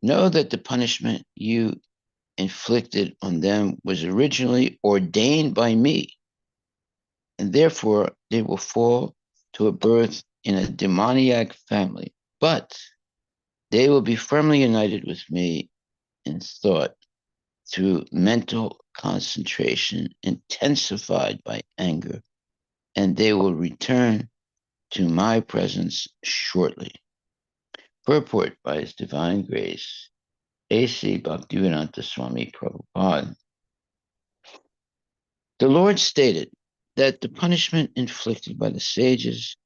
Know that the punishment you inflicted on them was originally ordained by me, and therefore they will fall to a birth in a demoniac family. But they will be firmly united with me in thought through mental concentration intensified by anger, and they will return to my presence shortly. Purport by His Divine Grace, A.C. Bhaktivedanta Swami Prabhupada. The Lord stated that the punishment inflicted by the sages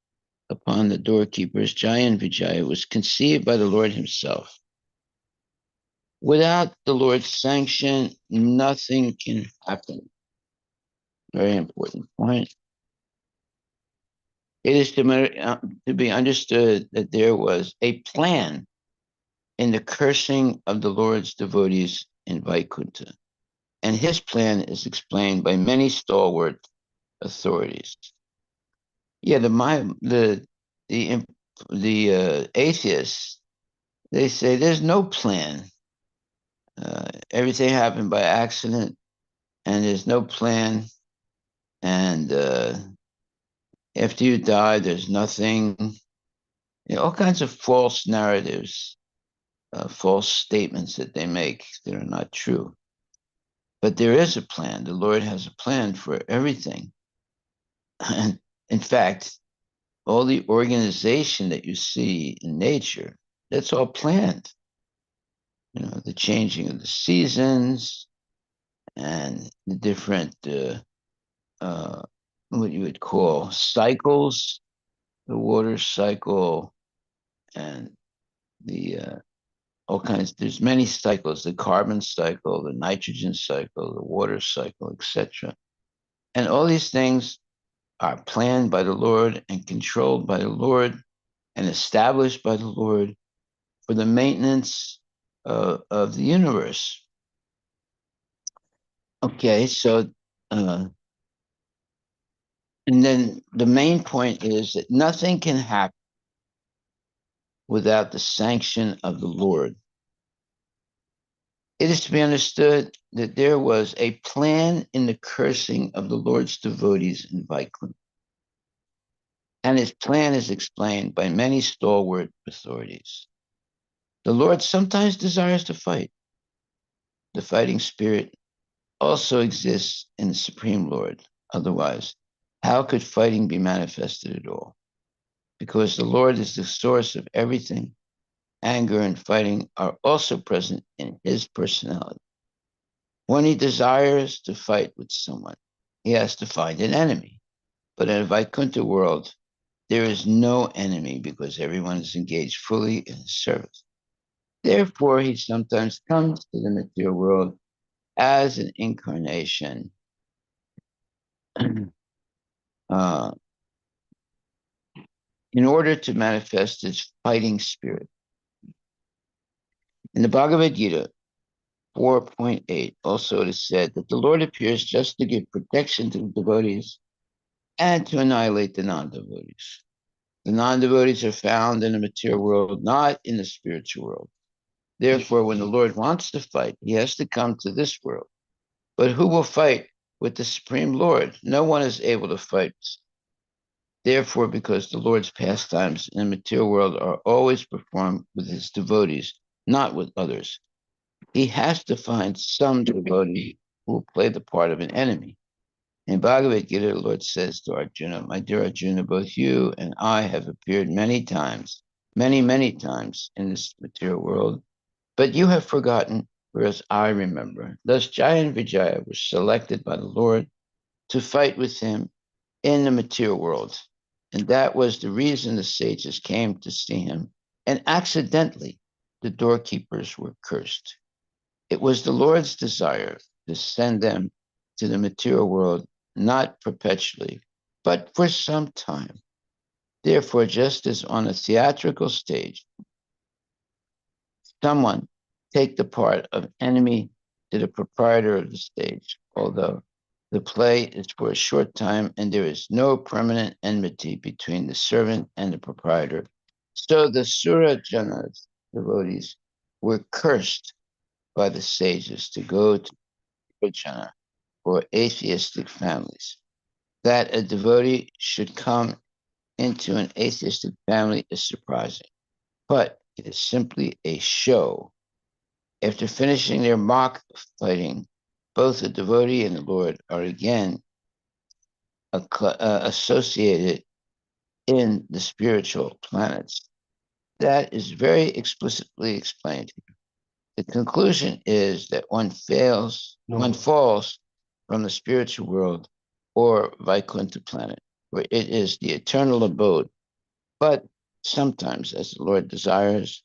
upon the doorkeepers, Jaya and Vijaya, was conceived by the Lord Himself. Without the Lord's sanction, nothing can happen. Very important point. It is to be understood that there was a plan in the cursing of the Lord's devotees in Vaikuntha, and His plan is explained by many stalwart authorities. Yeah, the atheists, they say there's no plan. Everything happened by accident, and there's no plan. And after you die, there's nothing. All kinds of false narratives, false statements that they make that are not true. But there is a plan. The Lord has a plan for everything. And in fact, all the organization that you see in nature, that's all planned. The changing of the seasons and the different, what you would call cycles, the water cycle and the all kinds. There's many cycles: the carbon cycle, the nitrogen cycle, the water cycle, etc. And all these things are planned by the Lord and controlled by the Lord and established by the Lord for the maintenance of the universe. Okay, so and then the main point is that nothing can happen without the sanction of the Lord. It is to be understood that there was a plan in the cursing of the Lord's devotees in Vaikuntha, and His plan is explained by many stalwart authorities. The Lord sometimes desires to fight. The fighting spirit also exists in the Supreme Lord. Otherwise, how could fighting be manifested at all? Because the Lord is the source of everything, anger and fighting are also present in His personality. When He desires to fight with someone, He has to find an enemy. But in a Vaikuntha world, there is no enemy because everyone is engaged fully in His service. Therefore, He sometimes comes to the material world as an incarnation uh, in order to manifest His fighting spirit. In the Bhagavad Gita 4.8, also it is said that the Lord appears just to give protection to the devotees and to annihilate the non-devotees. The non-devotees are found in the material world, not in the spiritual world. Therefore, when the Lord wants to fight, He has to come to this world. But who will fight with the Supreme Lord? No one is able to fight. Therefore, because the Lord's pastimes in the material world are always performed with His devotees, not with others, He has to find some devotee who will play the part of an enemy. In Bhagavad Gita, the Lord says to Arjuna, my dear Arjuna, both you and I have appeared many times, many times in this material world, but you have forgotten, whereas I remember. Thus, Jaya and Vijaya were selected by the Lord to fight with Him in the material world. And that was the reason the sages came to see Him. And accidentally, the doorkeepers were cursed. It was the Lord's desire to send them to the material world, not perpetually, but for some time. Therefore, just as on a theatrical stage, someone take the part of enemy to the proprietor of the stage, although the play is for a short time and there is no permanent enmity between the servant and the proprietor. So the Sura Janas, devotees, were cursed by the sages to go to Krishna for atheistic families. That a devotee should come into an atheistic family is surprising, but it is simply a show. After finishing their mock fighting, both the devotee and the Lord are again associated in the spiritual planets. That is very explicitly explained. The conclusion is that one falls from the spiritual world or Vaikuntha planet, where it is the eternal abode. But sometimes, as the Lord desires,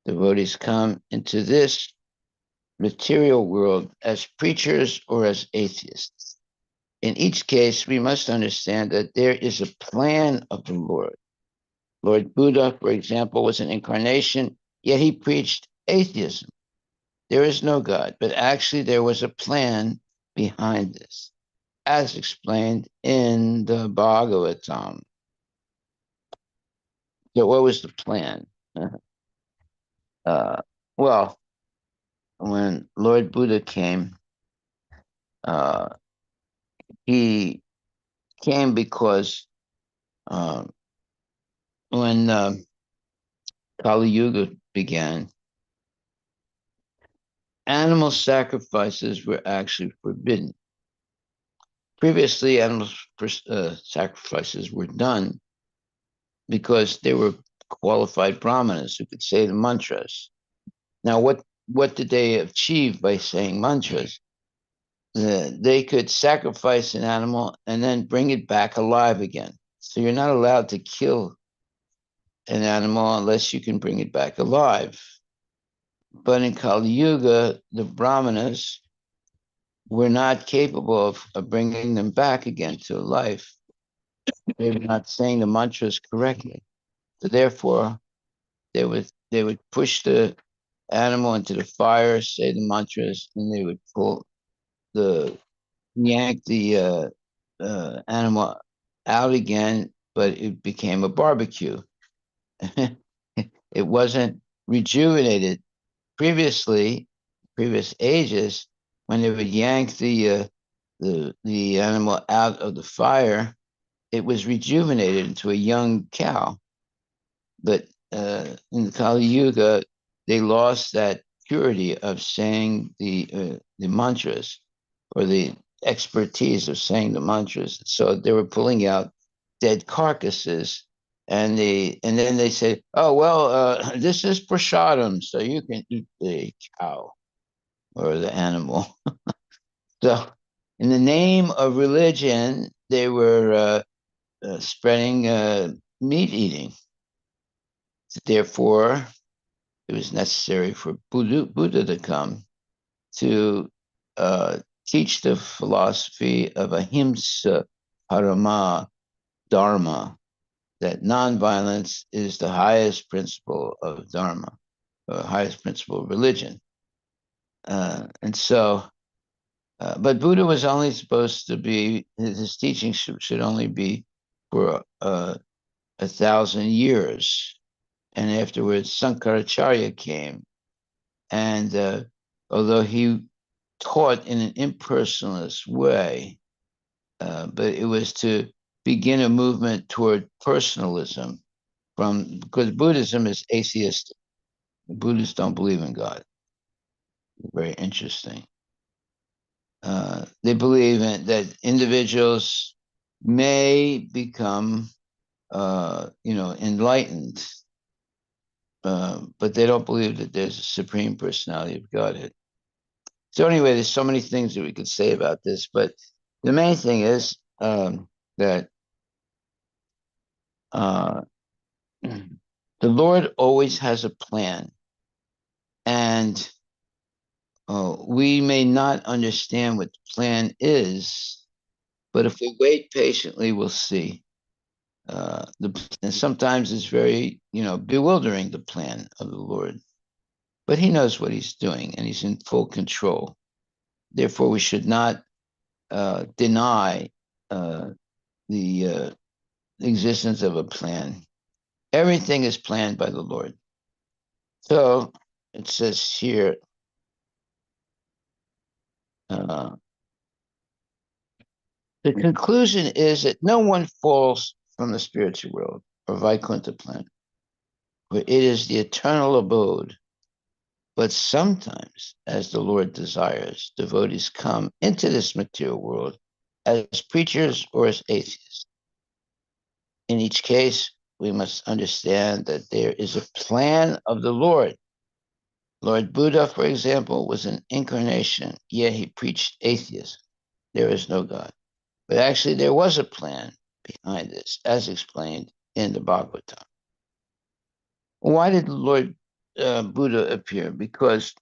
devotees come into this material world as preachers or as atheists. In each case, we must understand that there is a plan of the Lord. Lord Buddha, for example, was an incarnation, yet he preached atheism. There is no God, but actually there was a plan behind this, as explained in the Bhagavatam. So, what was the plan? Uh, well, when Lord Buddha came, uh, he came because uh, when Kali Yuga began, animal sacrifices were actually forbidden. Previously, animal sacrifices were done because they were qualified brahmanas who could say the mantras. Now, what did they achieve by saying mantras? They could sacrifice an animal and then bring it back alive again. So you're not allowed to kill an animal unless you can bring it back alive. But in Kali Yuga, the brahmanas were not capable of bringing them back again to life. They were not saying the mantras correctly. So therefore, they would push the animal into the fire, say the mantras, and they would yank the animal out again, but it became a barbecue. It wasn't rejuvenated. Previously, previous ages, when they would yank the animal out of the fire, it was rejuvenated into a young cow. But in the Kali Yuga, they lost that purity of saying the mantras or the expertise of saying the mantras. So they were pulling out dead carcasses, and then they said, "Oh well, this is prasadam, so you can eat the cow or the animal." So, in the name of religion, they were spreading meat eating. Therefore, it was necessary for Buddha to come to teach the philosophy of ahimsa parama dharma, that nonviolence is the highest principle of dharma, or highest principle of religion. And so, but Buddha was only supposed to be, his teaching should only be for 1,000 years. And afterwards, Sankaracharya came. And although he taught in an impersonalist way, but it was to begin a movement toward personalism because Buddhism is atheistic. Buddhists don't believe in God. Very interesting. They believe that individuals may become, enlightened, but they don't believe that there's a supreme personality of Godhead. So anyway, there's so many things that we could say about this, but the main thing is that uh, the Lord always has a plan, and we may not understand what the plan is, but if we wait patiently, we'll see. And sometimes it's very, bewildering, the plan of the Lord, but He knows what He's doing, and He's in full control. Therefore, we should not deny the existence of a plan. Everything is planned by the Lord. So it says here, uh, the conclusion is that no one falls from the spiritual world or Vaikuntha planet, where it is the eternal abode. But sometimes, as the Lord desires, devotees come into this material world as preachers or as atheists. In each case, we must understand that there is a plan of the Lord. Lord Buddha, for example, was an incarnation, yet he preached atheism. There is no God. But actually, there was a plan behind this, as explained in the Bhagavatam. Why did Lord Buddha appear? Because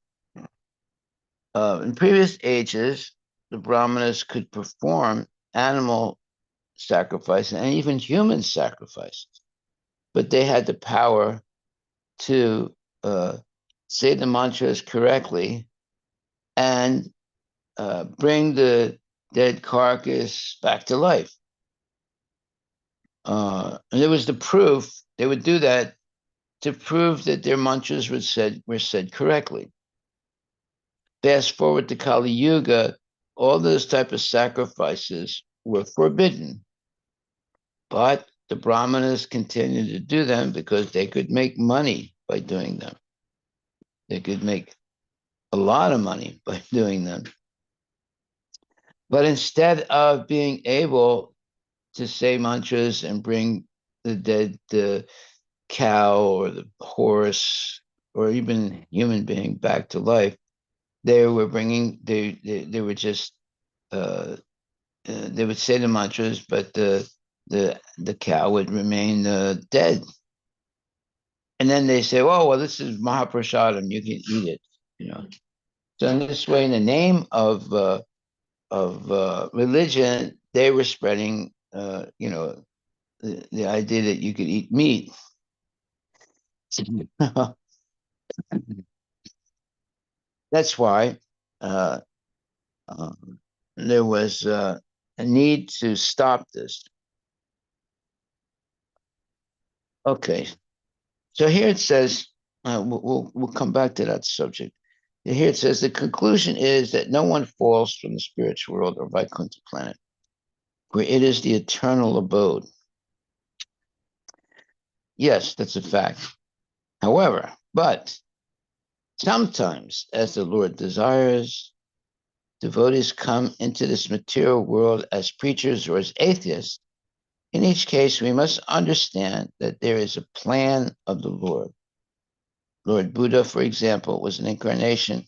in previous ages, the Brahmanas could perform animal sacrifices and even human sacrifices, but they had the power to say the mantras correctly and bring the dead carcass back to life. And there was the proof. They would do that to prove that their mantras were said correctly. Fast forward to Kali Yuga, all those type of sacrifices were forbidden, but the Brahmanas continued to do them because they could make money by doing them. They could make a lot of money by doing them. But instead of being able to say mantras and bring the dead cow or the horse or even human being back to life, they were bringing they were just they would say the mantras, but the cow would remain dead. And then they say, "Oh, well, this is Mahaprasadam. You can eat it." You know. So in this way, in the name of religion, they were spreading, the idea that you could eat meat. That's why uh, there was a need to stop this. Okay, so here it says, we'll come back to that subject. Here it says the conclusion is that no one falls from the spiritual world or Vaikuntha planet, where it is the eternal abode. Yes, that's a fact. However, but sometimes, as the Lord desires, devotees come into this material world as preachers or as atheists. In each case, we must understand that there is a plan of the Lord. Lord Buddha, for example, was an incarnation,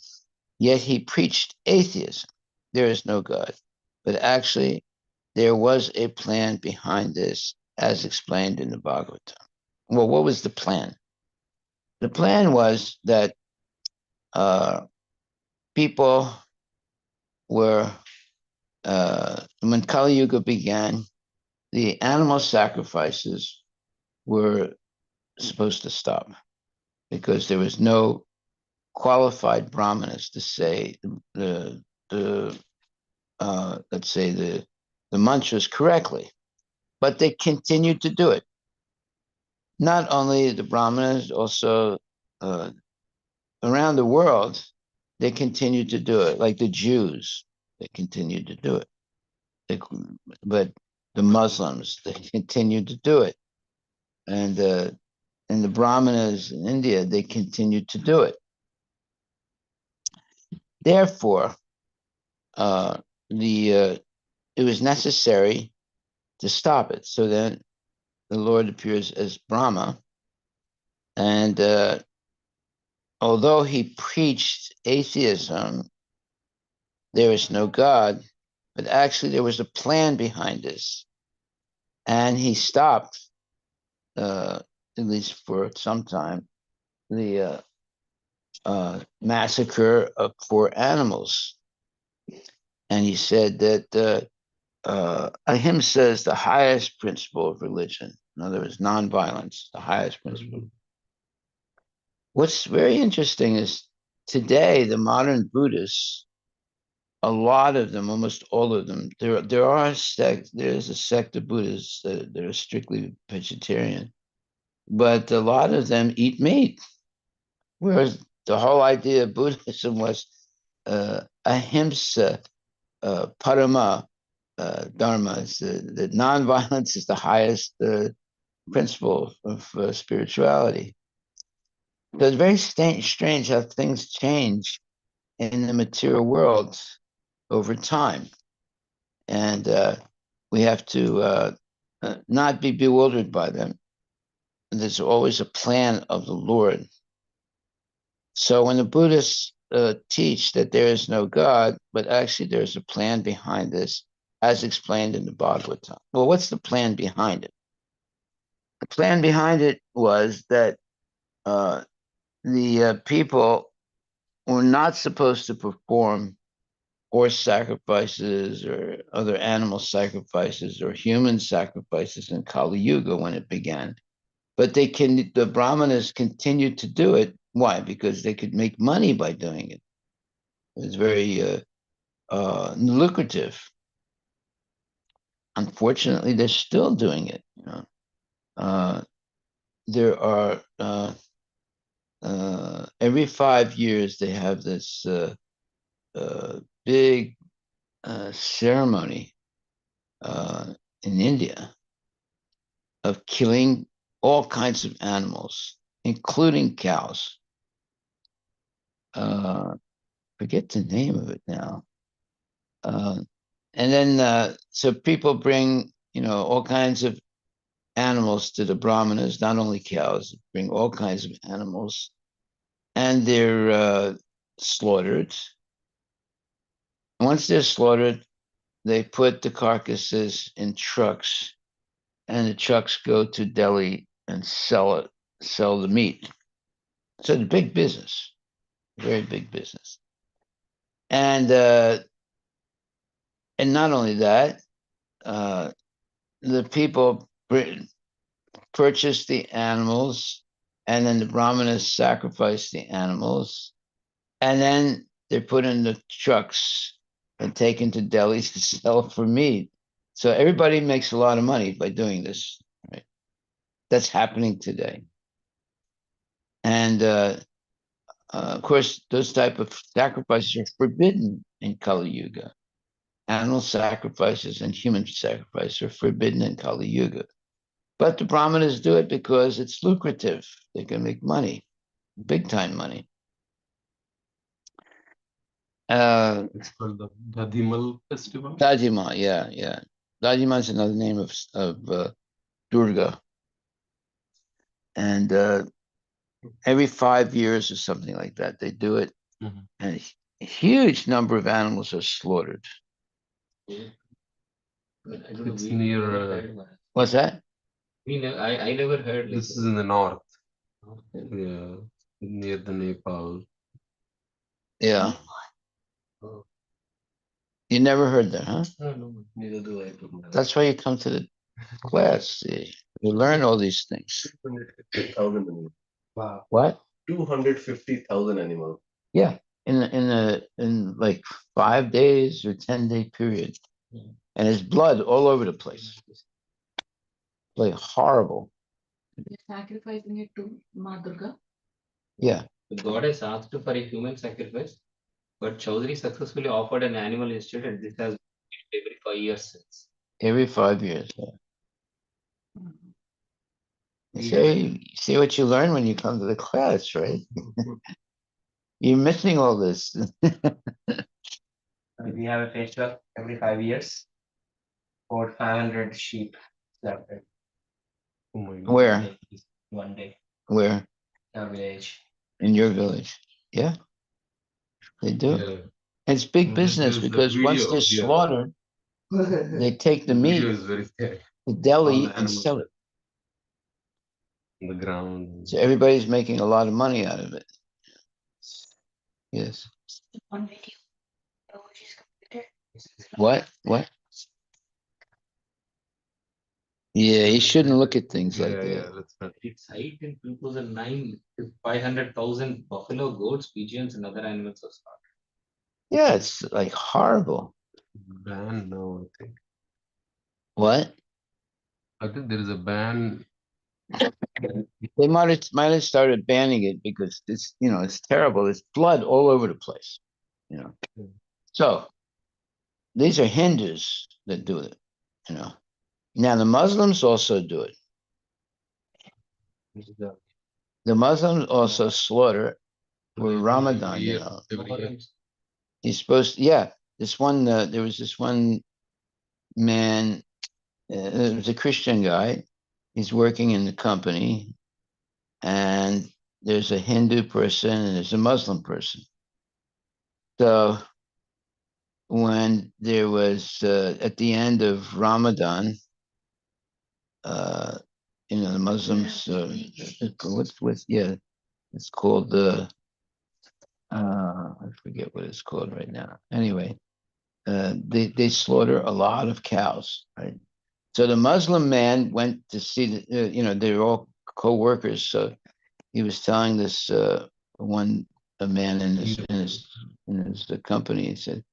yet he preached atheism. There is no God. But actually, there was a plan behind this, as explained in the Bhagavatam. Well, what was the plan? The plan was that uh, people were, when Kali Yuga began, the animal sacrifices were supposed to stop because there was no qualified brahmanas to say the let's say the mantras correctly, but they continued to do it. Not only the brahmanas, also uh, around the world, they continued to do it. Like the Jews, they continued to do it. They, but the Muslims, they continued to do it, and the brahmanas in India, they continued to do it. Therefore, uh, it was necessary to stop it. So then the Lord appears as Brahma, and although he preached atheism, there is no God, but actually there was a plan behind this, and he stopped, at least for some time, the massacre of poor animals. And he said that ahimsa is the highest principle of religion. In other words, nonviolence, the highest principle. What's very interesting is today, the modern Buddhists, a lot of them, almost all of them, there's a sect of Buddhists that are strictly vegetarian, but a lot of them eat meat, whereas the whole idea of Buddhism was ahimsa, parama dharma. The nonviolence is the highest principle of spirituality. So it's very strange how things change in the material world over time. And we have to not be bewildered by them. There's always a plan of the Lord. So when the Buddhists teach that there is no God, but actually there's a plan behind this, as explained in the Bhagavatam. Well, what's the plan behind it? The plan behind it was that the people were not supposed to perform horse sacrifices or other animal sacrifices or human sacrifices in Kali Yuga when it began. But the Brahmanas continued to do it. Why? Because they could make money by doing it. It was very lucrative. Unfortunately, they're still doing it. There are every 5 years they have this big ceremony in India of killing all kinds of animals, including cows. Forget the name of it now. And then, so people bring, all kinds of animals to the Brahmanas, not only cows, bring all kinds of animals, and they're slaughtered. Once they're slaughtered, they put the carcasses in trucks, and the trucks go to Delhi and sell the meat. So it's a big business, very big business. And not only that, the people purchase the animals, and then the Brahmanas sacrifice the animals, and then they're put in the trucks and taken to Delhi to sell for meat. So everybody makes a lot of money by doing this, right? That's happening today. And of course, those type of sacrifices are forbidden in Kali Yuga. Animal sacrifices and human sacrifices are forbidden in Kali Yuga. But the Brahmanas do it because it's lucrative. They can make money, big time money. It's called the Dadimal festival. Dajima, yeah. Dajima is another name of Durga. And every 5 years or something like that, they do it. Mm-hmm. And a huge number of animals are slaughtered. It's near. What's that? I never heard. This is in the north. Yeah, near the Nepal. Yeah. You never heard that, huh? No, neither do I. That's why you come to the class. You learn all these things. 250,000 animals. Wow. What? 250,000 animals. Yeah, in like 5 days or 10-day period, and there's blood all over the place. Like horrible. You're sacrificing it to Ma Durga? Yeah. The goddess asked for a human sacrifice, but Chaudhary successfully offered an animal instead, and this has been every 5 years since. Every 5 years. Yeah. Yeah. You see what you learn when you come to the class, right? You're missing all this. We have a festival every 5 years for 500 sheep slaughtered. Oh my God. Where? One day. Where? Our village. In your village. Yeah. They do. Yeah. It's big And business there's the because once video, they're yeah. slaughtered, they take the The meat video is very scary. to Delhi All the and animals. sell it. On the ground. So everybody's making a lot of money out of it. Yes. On video. Oh, she's computer. What? Yeah, you shouldn't look at things like that. Yeah, that's not. Its height in 2009, 500,000 buffalo, goats, pigeons, and other animals were slaughtered. Yeah, it's like horrible. Ban now, I think. What? I think there is a ban They might have started banning it because it's it's terrible. There's blood all over the place. So these are Hindus that do it. Now the Muslims also do it. The Muslims also slaughter for Ramadan. Every year. He's supposed to, yeah. This one, there was this one man. It was a Christian guy. He's working in the company, and there's a Hindu person and there's a Muslim person. So when there was at the end of Ramadan, the Muslims, it's called I forget what it's called right now. Anyway, they slaughter a lot of cows, right? So the Muslim man went to see they're all co-workers. So he was telling this one a man in his company. He said,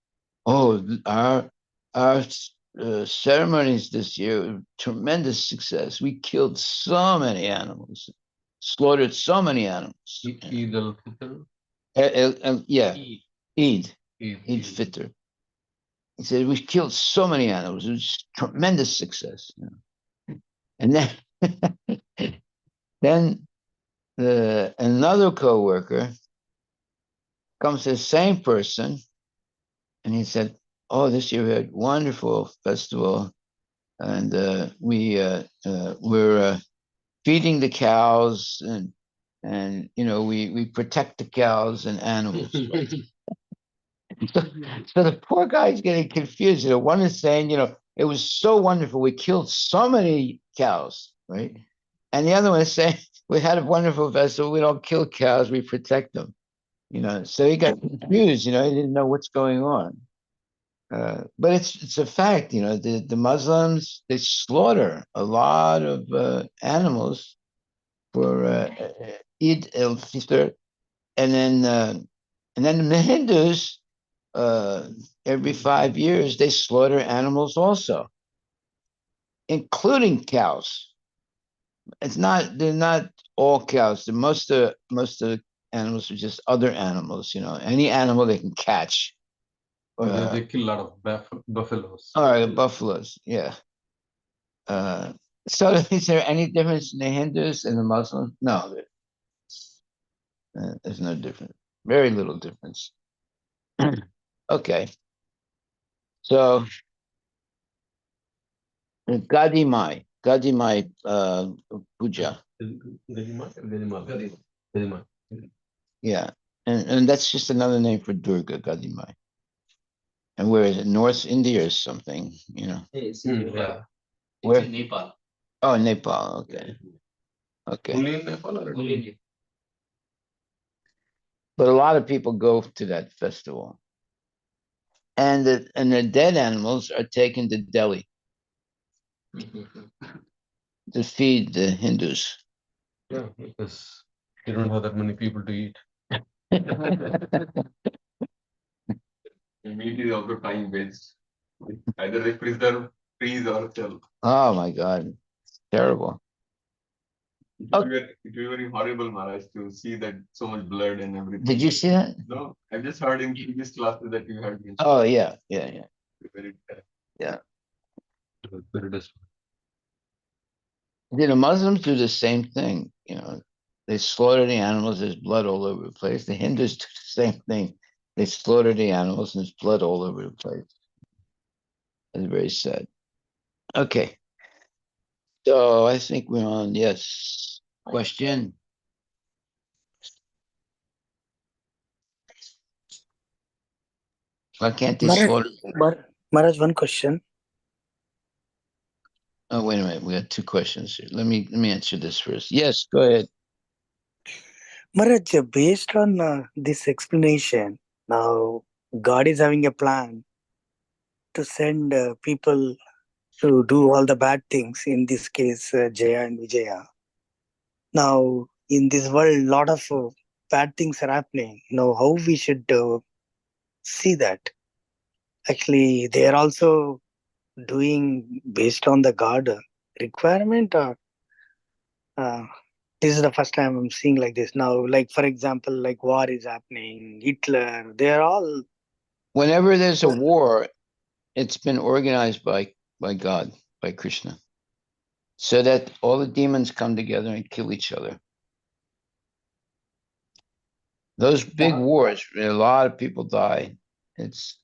"Oh, our ceremonies this year were tremendous success. We killed so many animals, slaughtered so many animals." Eid al-Fitr. Yeah, Eid. Eid Fitr. He said, "We killed so many animals. It was tremendous success." And then, then another co-worker comes to the same person, and he said, "Oh, this year we had wonderful festival, and we're feeding the cows, and we protect the cows and animals." So the poor guy's getting confused. One is saying, it was so wonderful. We killed so many cows, right? And the other one is saying, we had a wonderful festival. We don't kill cows. We protect them. So he got confused. He didn't know what's going on. But it's a fact. The Muslims, they slaughter a lot of animals for Eid al-Fitr, and then the Hindus, every 5 years, they slaughter animals also, including cows. They're not all cows. Most of the animals are just other animals, any animal they can catch. They kill a lot of buffaloes. Buffaloes, yeah. So is there any difference in the Hindus and the Muslims? No, there's no difference. Very little difference. Okay. So Gadimai puja. Gadima. Yeah. And that's just another name for Durga, Gadimai. And where is it? North India or something, It's Yeah. Where? in Nepal. Oh, Nepal. Okay. Only in Nepal or Only in Nepal. But a lot of people go to that festival. And the dead animals are taken to Delhi to feed the Hindus. Yeah, because you don't have that many people to eat. Meat is also time based. Either they preserve, freeze, or sell. Oh my God. It's terrible. It will be very horrible, Maharaj, to see that so much blood and everything. Did you see that? No, I've just heard in previous classes that you heard. Oh, yeah. Very Very desperate. The Muslims do the same thing. They slaughter the animals. There's blood all over the place. The Hindus do the same thing. They slaughter the animals and there's blood all over the place. It's very sad. Okay. So I think we're on, yes. Question? Why can't they slaughter? Maharaj, one question. Oh, wait a minute. We got two questions here. Let me answer this first. Yes, go ahead. Maharaj, based on this explanation, now God is having a plan to send people to do all the bad things, in this case, Jaya and Vijaya. Now, in this world, a lot of bad things are happening. Now, how we should see that? Actually, they are also doing based on the God requirement, or Uh, this is the first time I'm seeing like this now. Like for example, like war is happening, Hitler. They're all. Whenever there's a war, it's been organized by God, by Krishna, so that all the demons come together and kill each other. Those big wars, a lot of people die. It's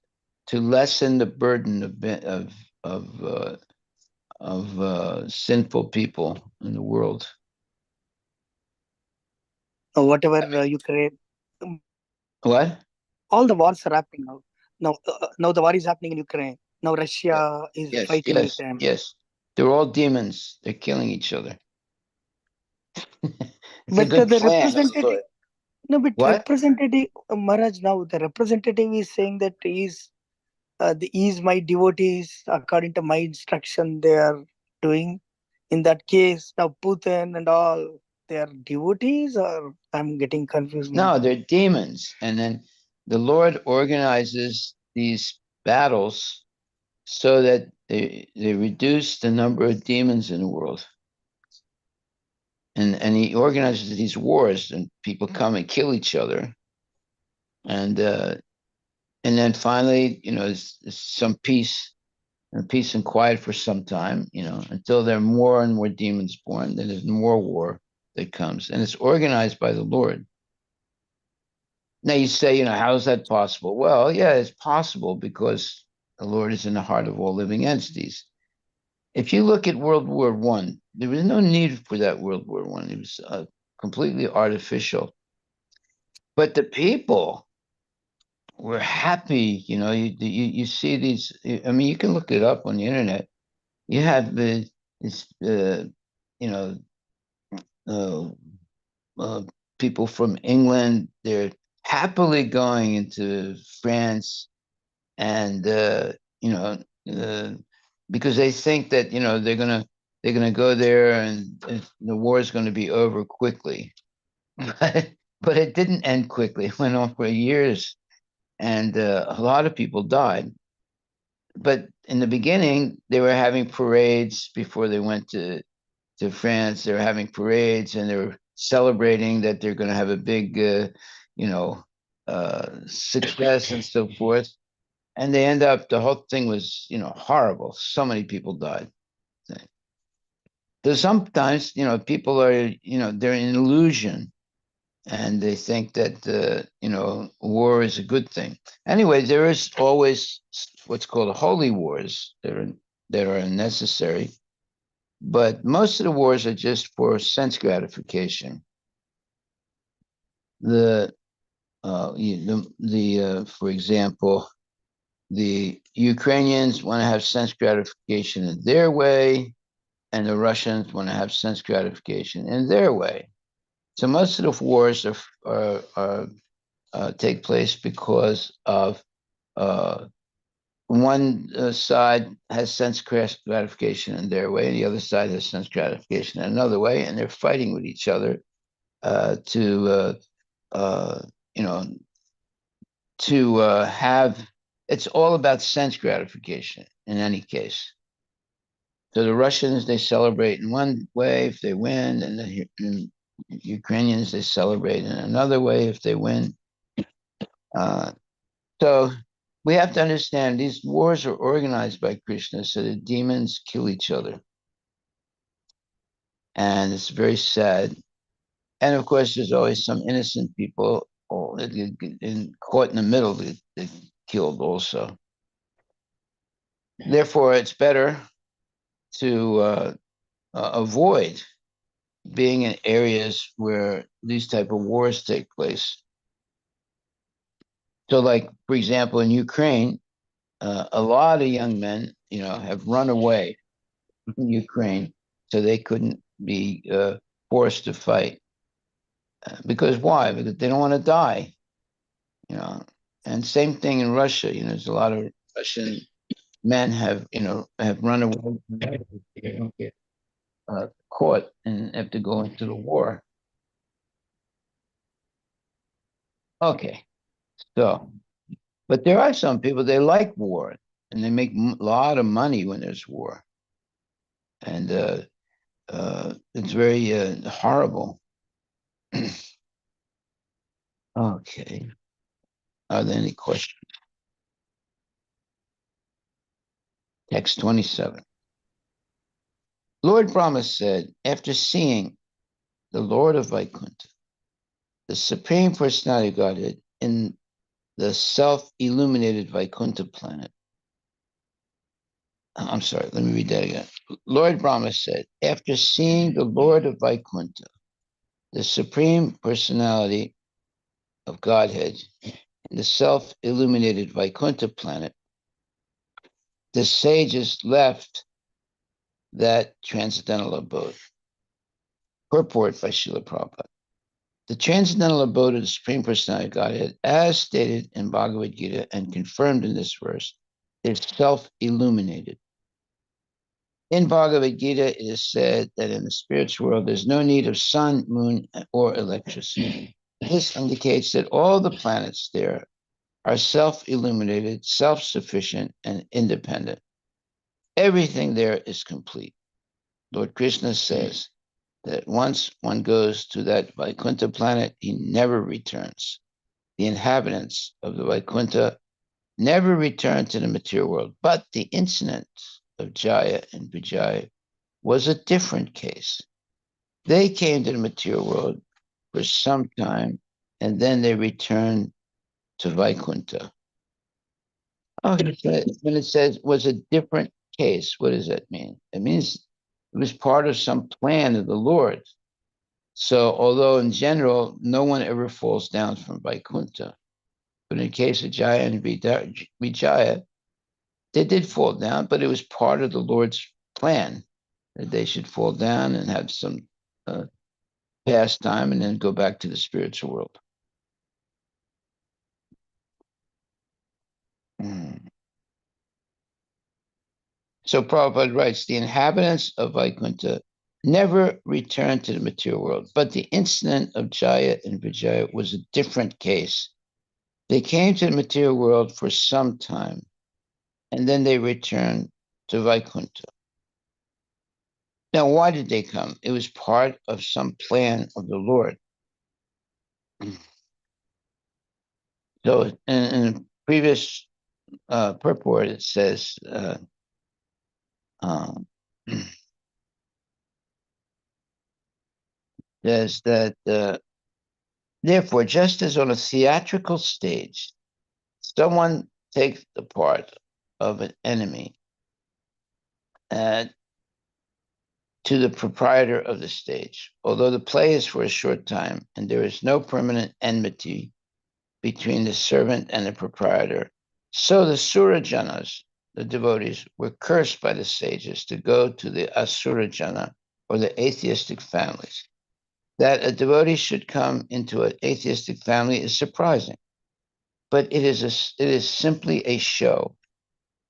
to lessen the burden of sinful people in the world. Whatever Ukraine, What? all the wars are happening now. Now the war is happening in Ukraine. Now Yeah. Russia is Yes, fighting with yes, them. yes. They're all demons. They're killing each other. It's a But good the plan. Of the representative, Lord. no, but What? representative Maharaj, now the representative is saying that he's my devotees according to my instruction. They are doing in that case now Putin and all. They are devotees, or I'm getting confused now. No, they're demons. And then the Lord organizes these battles so that they reduce the number of demons in the world. And he organizes these wars, and people come and kill each other. And then finally, there's some peace and quiet for some time, until there are more and more demons born. Then there's more war that comes, and it's organized by the Lord. Now you say, how is that possible? Well, yeah, it's possible because the Lord is in the heart of all living entities. If you look at World War One, there was no need for that World War One. It was completely artificial. But the people were happy. You see these. I mean, you can look it up on the internet. You have this, you know, uh, uh, people from England. They're happily going into France, and uh, because they think that they're gonna go there, and the war is going to be over quickly. But it didn't end quickly. It went on for years, and a lot of people died. But in the beginning, they were having parades before they went to France. They were having parades, and they were celebrating that they're going to have a big, you know, success and so forth. And they end up, the whole thing was, horrible. So many people died. So sometimes, people are, they're in illusion, and they think that, war is a good thing. Anyway, there is always what's called holy wars that are necessary. But most of the wars are just for sense gratification. For example, the Ukrainians want to have sense gratification in their way, and the Russians want to have sense gratification in their way. So most of the wars take place because of one side has sense gratification in their way, and the other side has sense gratification in another way, and they're fighting with each other uh, you know, to have. It's all about sense gratification in any case. So the Russians, they celebrate in one way if they win, and the Ukrainians, they celebrate in another way if they win. So we have to understand these wars are organized by Krishna, so the demons kill each other, and it's very sad. And of course, there's always some innocent people that get caught in the middle that get killed also. Therefore, it's better to avoid being in areas where these type of wars take place. So, like for example, in Ukraine, a lot of young men, have run away from Ukraine, so they couldn't be forced to fight. Because why? Because they don't want to die. And same thing in Russia. There's a lot of Russian men have run away. They don't get caught and have to go into the war. Okay, so, but there are some people, they like war, and they make a lot of money when there's war. And it's very horrible. Okay. Are there any questions? Text 27. Lord Brahma said, after seeing the Lord of Vaikuntha, the Supreme Personality of Godhead in the self-illuminated Vaikuntha planet. I'm sorry, let me read that again. Lord Brahma said, after seeing the Lord of Vaikuntha, the Supreme Personality of Godhead in the self-illuminated Vaikuntha planet, the sages left that transcendental abode. Purport by Srila Prabhupada. The transcendental abode of the Supreme Personality of Godhead, as stated in Bhagavad Gita and confirmed in this verse, is self-illuminated. In Bhagavad Gita, it is said that in the spiritual world, there's no need of sun, moon, or electricity. This indicates that all the planets there are self-illuminated, self-sufficient, and independent. Everything there is complete. Lord Krishna says that once one goes to that Vaikuntha planet, he never returns. The inhabitants of the Vaikuntha never return to the material world, but the incident of Jaya and Vijaya was a different case. They came to the material world for some time, and then they returned to Vaikuntha. Okay, when it says was a different case, what does that mean? It means it was part of some plan of the Lord. So, although in general, no one ever falls down from Vaikuntha, but in the case of Jaya and Vijaya, they did fall down, but it was part of the Lord's plan that they should fall down and have some pastime and then go back to the spiritual world. So Prabhupada writes, the inhabitants of Vaikuntha never returned to the material world, but the incident of Jaya and Vijaya was a different case. They came to the material world for some time, and then they returned to Vaikuntha. Now, why did they come? It was part of some plan of the Lord. So in previous purport, it says, says that therefore, just as on a theatrical stage, someone takes the part of an enemy to the proprietor of the stage, although the play is for a short time and there is no permanent enmity between the servant and the proprietor, so the Surajanas, the devotees, were cursed by the sages to go to the Asurajana, or the atheistic families. That a devotee should come into an atheistic family is surprising, but it is simply a show.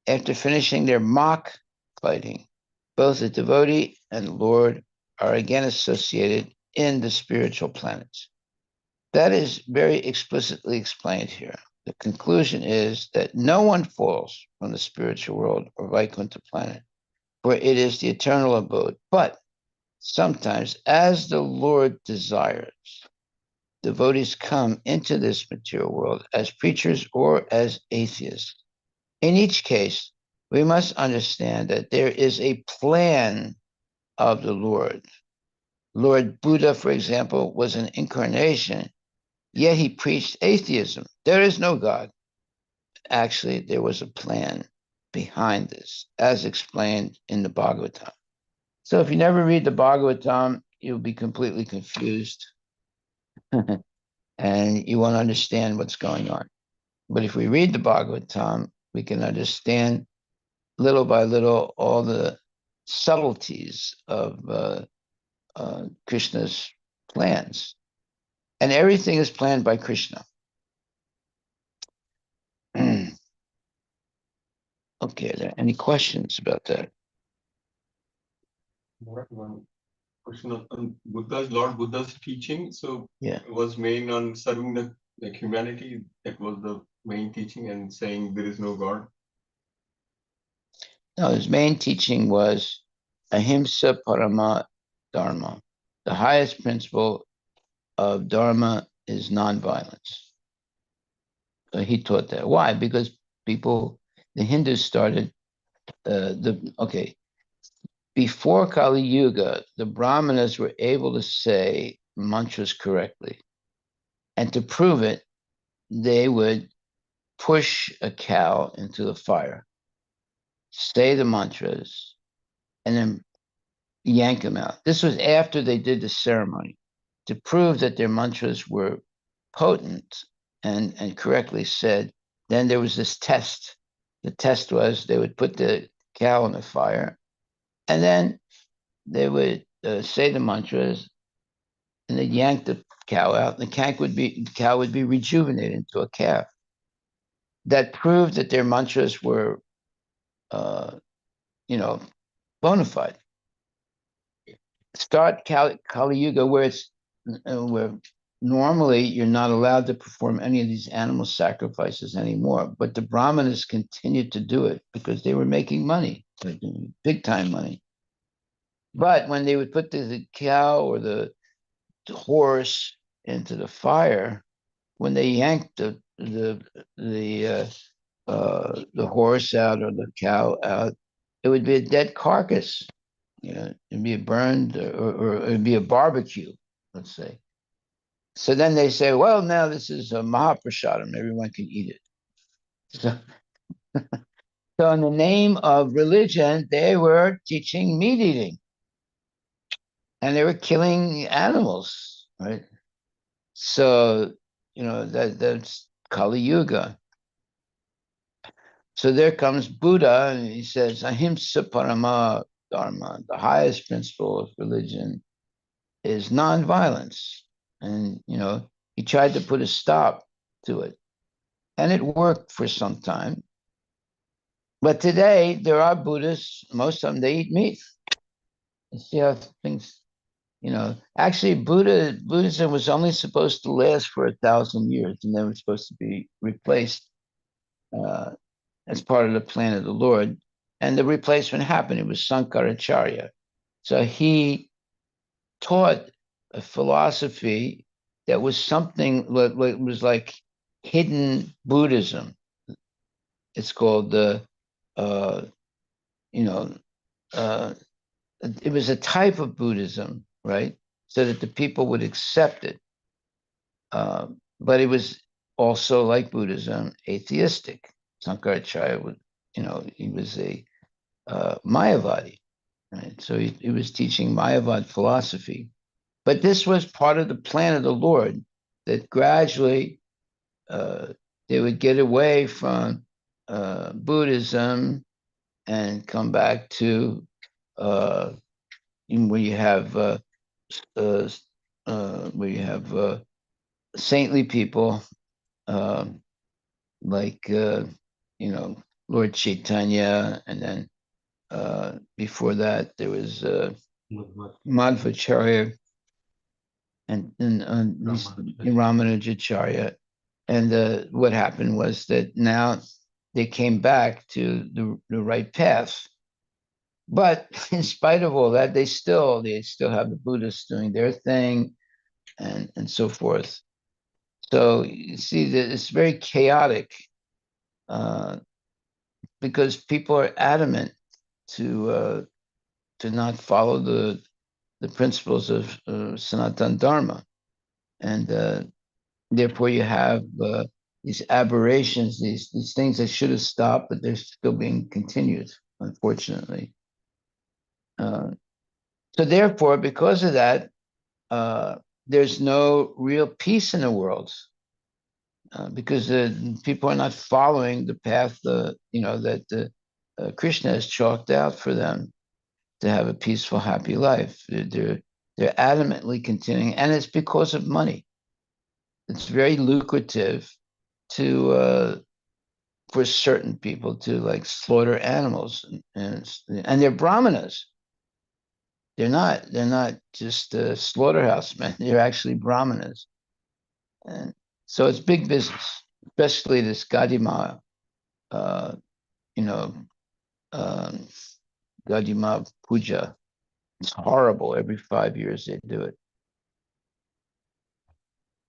After finishing their mock fighting, both the devotee and the Lord are again associated in the spiritual planets. That is very explicitly explained here. The conclusion is that no one falls from the spiritual world or Vaikuntha planet, for it is the eternal abode. But sometimes, as the Lord desires, devotees come into this material world as preachers or as atheists. In each case, we must understand that there is a plan of the Lord. Lord Buddha, for example, was an incarnation, yet he preached atheism. There is no God. Actually, there was a plan behind this, as explained in the Bhagavatam. So if you never read the Bhagavatam, you'll be completely confused and you won't understand what's going on. But if we read the Bhagavatam, we can understand little by little all the subtleties of Krishna's plans. And everything is planned by Krishna. Okay, are there any questions about that? One question on Lord Buddha's teaching. So Yeah. it was main on serving the humanity. That was the main teaching, and saying there is no God. No, his main teaching was ahimsa parama Dharma. The highest principle of Dharma is nonviolence. So he taught that. Why? Because the Hindus started before Kali Yuga, the Brahmanas were able to say mantras correctly. And to prove it, they would push a cow into the fire, say the mantras, and then yank them out. This was after they did the ceremony to prove that their mantras were potent and correctly said. Then there was this test. The test was they would put the cow in the fire, and then they would say the mantras, and they'd yank the cow out. And the cow would be rejuvenated into a calf. That proved that their mantras were, bona fide. Start Kali Yuga, where normally you're not allowed to perform any of these animal sacrifices anymore. But the Brahmanas continued to do it because they were making money, big time money. But when they would put the cow or the horse into the fire, when they yanked the horse out or the cow out, it would be a dead carcass. It'd be burned or it'd be a barbecue, let's say. So then they say, well, now this is a Mahaprasadam, everyone can eat it. So in the name of religion, they were teaching meat eating. And they were killing animals, right? So, that's Kali Yuga. So there comes Buddha, and he says, Ahimsa Parama Dharma, the highest principle of religion is nonviolence. And, he tried to put a stop to it. And it worked for some time. But today, there are Buddhists, most of them, they eat meat. You see how things, actually, Buddhism was only supposed to last for 1,000 years, and then was supposed to be replaced as part of the plan of the Lord. And the replacement happened. It was Sankaracharya. So he taught a philosophy that was something what was like hidden Buddhism. It's called it was a type of Buddhism, right? So that the people would accept it. But it was also like Buddhism, atheistic. Sankaracharya would, he was a Mayavadi, right? So he was teaching Mayavad philosophy. But this was part of the plan of the Lord that gradually they would get away from Buddhism and come back to where you have saintly people like Lord Chaitanya, and then before that there was Madhvacharya and Ramanujacharya. And what happened was that now they came back to the right path. But in spite of all that, they still have the Buddhists doing their thing and so forth. So you see that it's very chaotic because people are adamant to not follow the principles of Sanatana Dharma, and therefore you have these aberrations, these things that should have stopped, but they're still being continued, unfortunately. So therefore, because of that, there's no real peace in the world because people are not following the path, that Krishna has chalked out for them to have a peaceful, happy life. They're adamantly continuing, and it's because of money. It's very lucrative for certain people to like slaughter animals, and they're brahmanas. They're not just slaughterhouse men. They're actually brahmanas, and so it's big business, especially this Gadima, uh, you know, Gadima puja. It's horrible. Every 5 years they do it.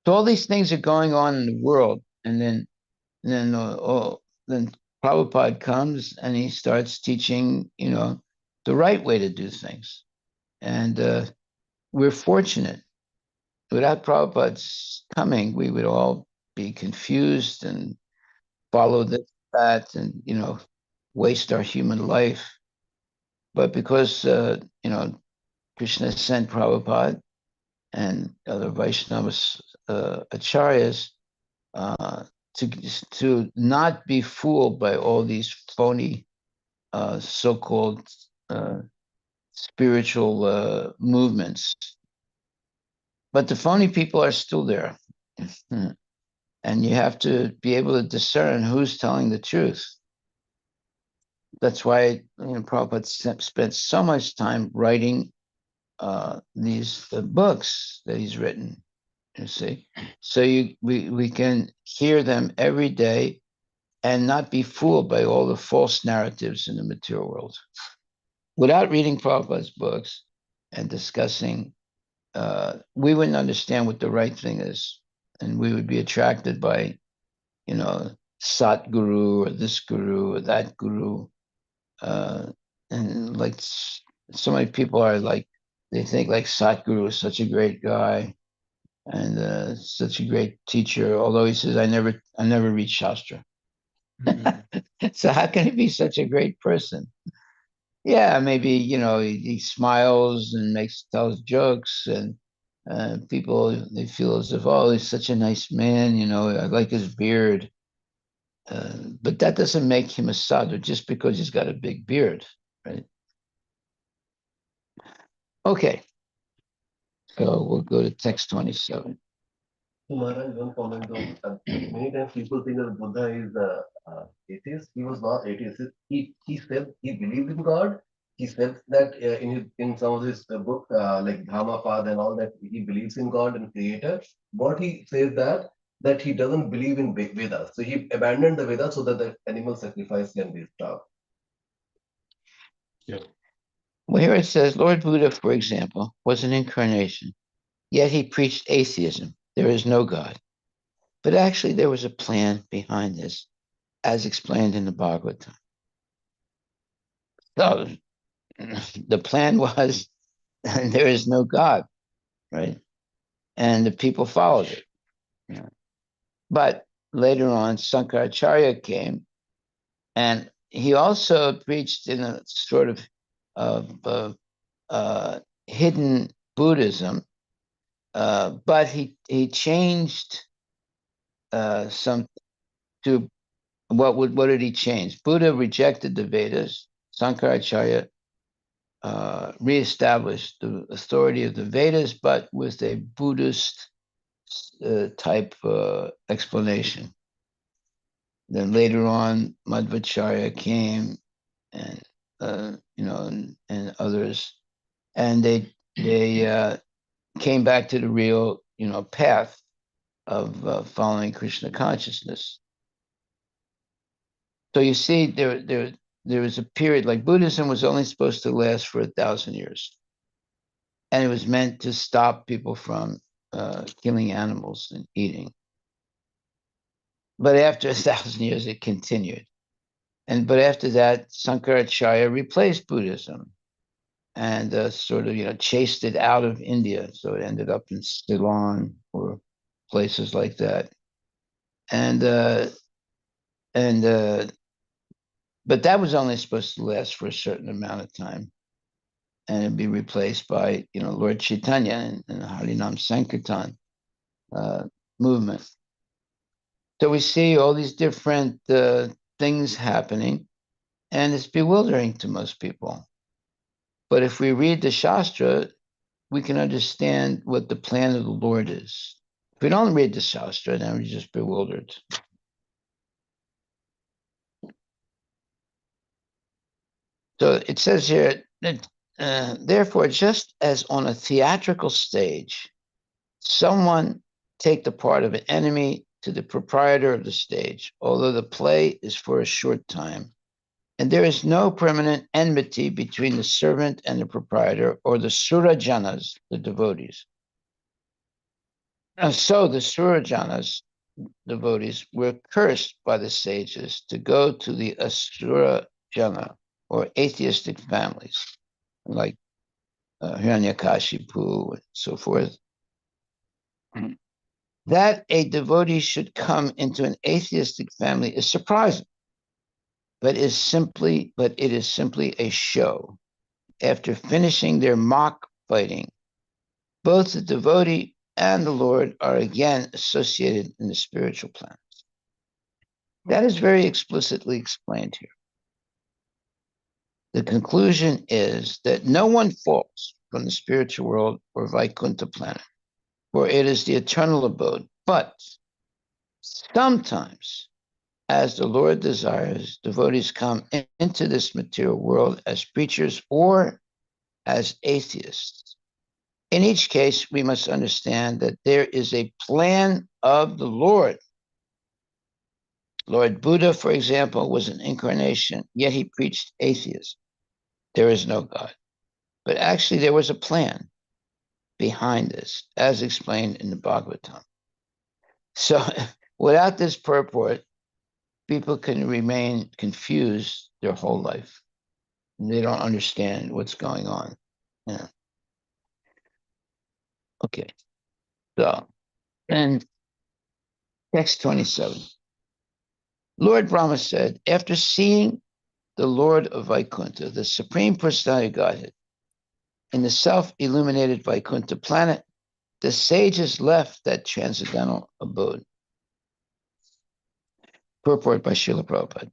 So all these things are going on in the world, and then Prabhupada comes and he starts teaching, the right way to do things. And we're fortunate. Without Prabhupada's coming, we would all be confused and follow this, that, and waste our human life. But because Krishna sent Prabhupada and other Vaishnavas, acharyas, to not be fooled by all these phony so-called spiritual movements. But the phony people are still there. And you have to be able to discern who's telling the truth. That's why Prabhupada spent so much time writing these books that he's written. You see, so we can hear them every day and not be fooled by all the false narratives in the material world. Without reading Prabhupada's books and discussing, we wouldn't understand what the right thing is, and we would be attracted by, Sat Guru or this Guru or that Guru, and like so many people are like, they think like Satguru is such a great guy and such a great teacher, although he says I never read Shastra. So how can he be such a great person? Yeah, maybe he smiles and tells jokes, and people, they feel as if, oh, he's such a nice man. I like his beard, but that doesn't make him a sadhu just because he's got a big beard, right? Okay, so we'll go to text 27. Maharaj, one comment on many times people think that Buddha is atheist. He was not atheist. He said he believed in God. He said that in some of his book like Dhammapada and all, that he believes in God and Creator. But he says that he doesn't believe in Vedas. So he abandoned the Vedas so that the animal sacrifice can be stopped. Well, here it says Lord Buddha, for example, was an incarnation, yet he preached atheism. There is no God. But actually, there was a plan behind this, as explained in the Bhagavatam. So the plan was there is no God, right? And the people followed it. But later on, Sankaracharya came, and he also preached in a sort of hidden Buddhism, but he changed some to what did he change? Buddha rejected the Vedas. Sankaracharya reestablished the authority of the Vedas, but with a Buddhist type explanation. Then later on, Madhvacharya came, and and others, and they came back to the real path of following Krishna consciousness. So you see, there was a period, like Buddhism was only supposed to last for 1,000 years, and it was meant to stop people from killing animals and eating. But after 1,000 years, it continued. But after that, Sankaracharya replaced Buddhism and sort of chased it out of India, so it ended up in Ceylon or places like that. And but that was only supposed to last for a certain amount of time, and it'd be replaced by Lord Chaitanya and the Harinam Sankirtan movement. So we see all these different things happening, and it's bewildering to most people. But if we read the Shastra, we can understand what the plan of the Lord is. If we don't read the Shastra, then we're just bewildered. So it says here that, therefore, just as on a theatrical stage, someone take the part of an enemy to the proprietor of the stage, although the play is for a short time, And there is no permanent enmity between the servant and the proprietor or the surajanas, the devotees. And so the surajanas, devotees, were cursed by the sages to go to the asura jana or atheistic families, like Hiranyakashipu and so forth. That a devotee should come into an atheistic family is surprising, but it is simply a show. After finishing their mock fighting, both the devotee and the Lord are again associated in the spiritual plans. That is very explicitly explained here. The conclusion is that no one falls from the spiritual world or Vaikuntha planet, for it is the eternal abode. But sometimes, as the Lord desires, devotees come into this material world as preachers or as atheists. In each case, we must understand that there is a plan of the Lord. Lord Buddha, for example, was an incarnation, yet he preached atheism. There is no God. But actually, there was a plan behind this, as explained in the Bhagavatam. So, without this purport, people can remain confused their whole life. They don't understand what's going on. Yeah. Okay. So, and text 27. Lord Brahma said, after seeing the Lord of Vaikuntha, the Supreme Personality of Godhead, in the self-illuminated Vaikuntha planet, the sages left that transcendental abode. Purport by Srila Prabhupada.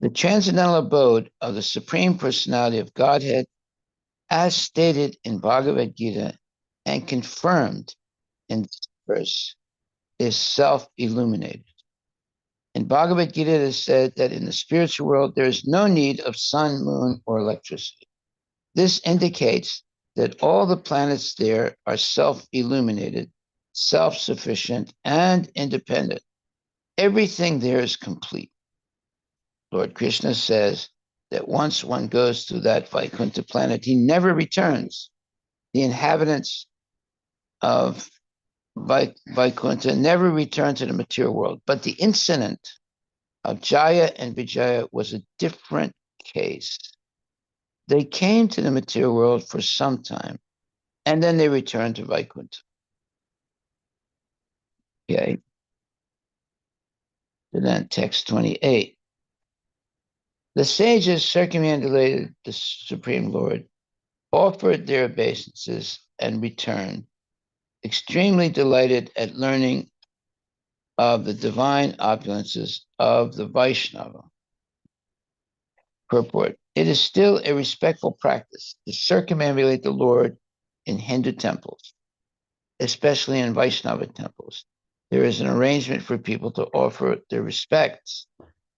The transcendental abode of the Supreme Personality of Godhead, as stated in Bhagavad Gita and confirmed in this verse, is self-illuminated. In Bhagavad Gita, it is said that in the spiritual world, there is no need of sun, moon, or electricity. This indicates that all the planets there are self-illuminated, self-sufficient, and independent. Everything there is complete. Lord Krishna says that once one goes to that Vaikuntha planet, he never returns. The inhabitants of Vaikuntha never return to the material world. But the incident of Jaya and Vijaya was a different case. They came to the material world for some time, and then they returned to Vaikuntha. Okay. So then text 28. The sages circumambulated the Supreme Lord, offered their obeisances, and returned, extremely delighted at learning of the divine opulences of the Vaishnava. Purport. It is still a respectful practice to circumambulate the Lord in Hindu temples, especially in Vaishnava temples. There is an arrangement for people to offer their respects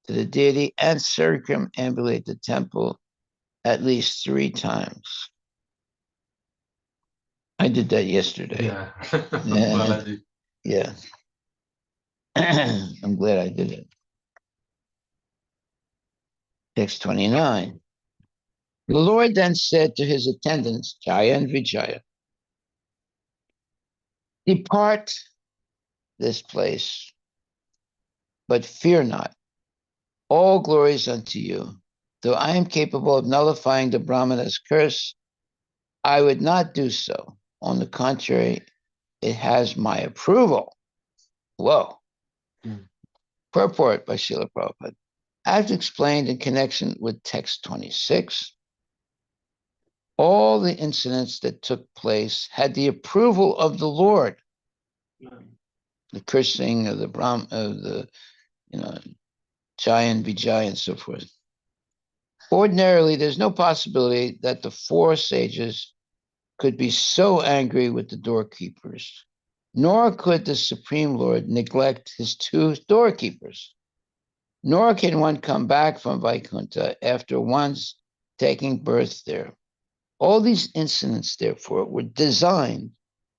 to the deity and circumambulate the temple at least 3 times. I did that yesterday. Yeah. Balaji. Yeah. I'm glad I did it. Text 29. The Lord then said to his attendants, Jaya and Vijaya, depart this place, but fear not. All glories unto you. Though I am capable of nullifying the Brahmana's curse, I would not do so. On the contrary, it has my approval. Whoa. Purport by Srila Prabhupada. As explained in connection with text 26, all the incidents that took place had the approval of the Lord. The cursing of the Jaya and Vijaya and so forth. Ordinarily, there's no possibility that the 4 sages could be so angry with the doorkeepers, nor could the Supreme Lord neglect his 2 doorkeepers. Nor can one come back from Vaikuntha after once taking birth there. All these incidents, therefore, were designed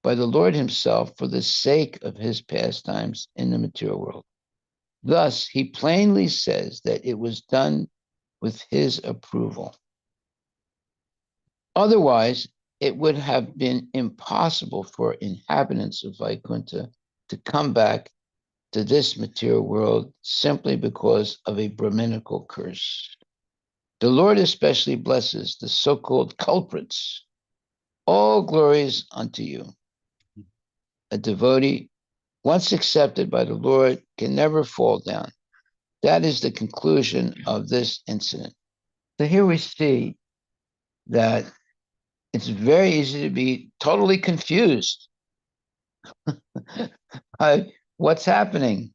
by the Lord himself for the sake of his pastimes in the material world. Thus, he plainly says that it was done with his approval. Otherwise, it would have been impossible for inhabitants of Vaikuntha to come back to this material world simply because of a Brahminical curse. The Lord especially blesses the so-called culprits. All glories unto you. A devotee, once accepted by the Lord, can never fall down. That is the conclusion of this incident. So here we see that it's very easy to be totally confused by what's happening.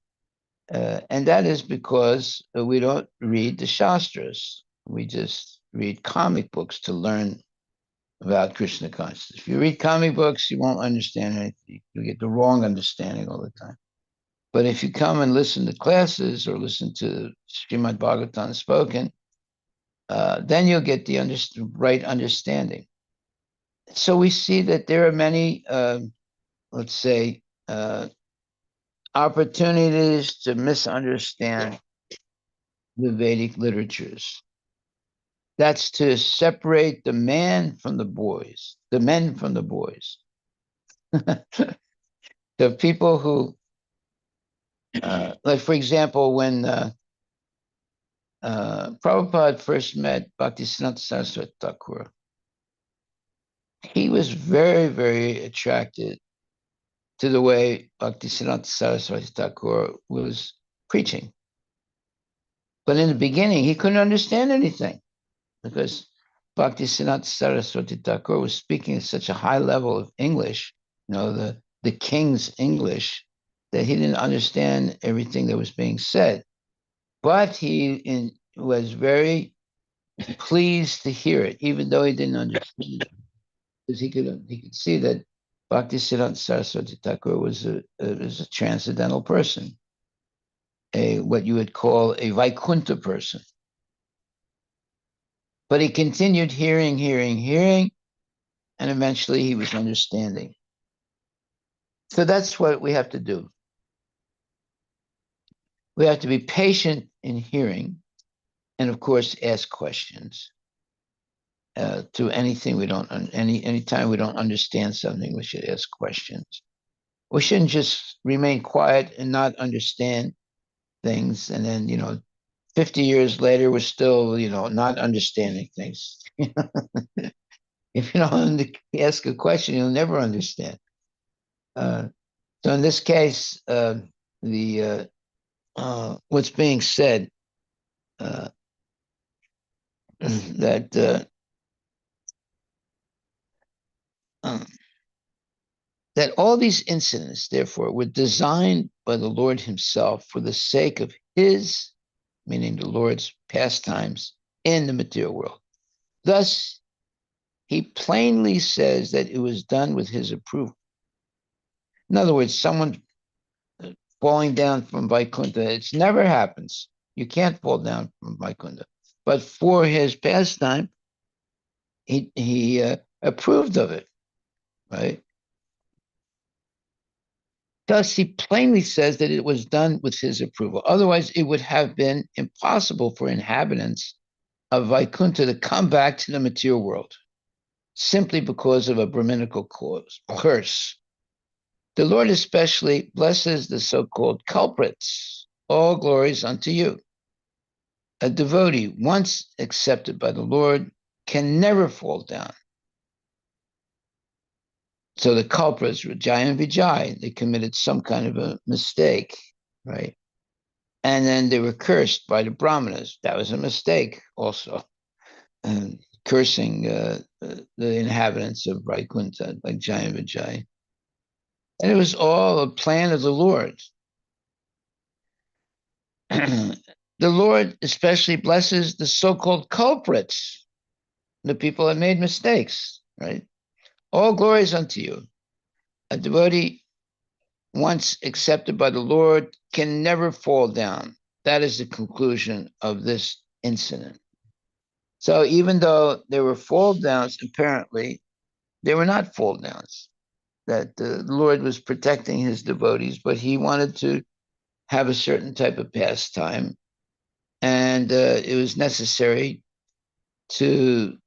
And that is because we don't read the Shastras. We just read comic books to learn about Krishna consciousness. If you read comic books, you won't understand anything. You get the wrong understanding all the time. But if you come and listen to classes or listen to Srimad Bhagavatam spoken, then you'll get the right understanding. So we see that there are many, let's say, opportunities to misunderstand the Vedic literatures. That's to separate the man from the boys, the men from the boys. The people who, like for example, when Prabhupada first met Bhaktisiddhanta Saraswati Thakur, he was very, very attracted to the way Bhaktisiddhanta Saraswati Thakur was preaching. But in the beginning, he couldn't understand anything because Bhaktisiddhanta Saraswati Thakur was speaking at such a high level of English, the king's English, that he didn't understand everything that was being said. But he was very pleased to hear it, even though he didn't understand it, because he could see that Bhaktisiddhanta Saraswati Thakur was a transcendental person, what you would call a Vaikuntha person. But he continued hearing, and eventually he was understanding. So that's what we have to do. We have to be patient in hearing, and of course, ask questions. To anything we don't, anytime we don't understand something, we should ask questions. We shouldn't just remain quiet and not understand things, and then 50 years later we're still not understanding things. If you don't ask a question, you'll never understand. So in this case, what's being said that that all these incidents, therefore, were designed by the Lord himself for the sake of his, meaning the Lord's pastimes in the material world. Thus, he plainly says that it was done with his approval. In other words, someone falling down from Vaikuntha, it never happens. You can't fall down from Vaikuntha. But for his pastime, he approved of it, right? Thus, he plainly says that it was done with his approval. Otherwise, it would have been impossible for inhabitants of Vaikuntha to come back to the material world simply because of a Brahminical curse. The Lord especially blesses the so-called culprits. All glories unto you. A devotee, once accepted by the Lord, can never fall down. So the culprits were Jai and Vijay. They committed some kind of a mistake, right? And then they were cursed by the Brahmanas. That was a mistake also. And cursing the inhabitants of Vaikuntha, like Jai and Vijay. And it was all a plan of the Lord. The Lord especially blesses the so-called culprits, the people that made mistakes, right? All glories unto you. A devotee, once accepted by the Lord, can never fall down. That is the conclusion of this incident. So even though there were fall downs, apparently, they were not fall downs. That the Lord was protecting his devotees, but he wanted to have a certain type of pastime. And it was necessary to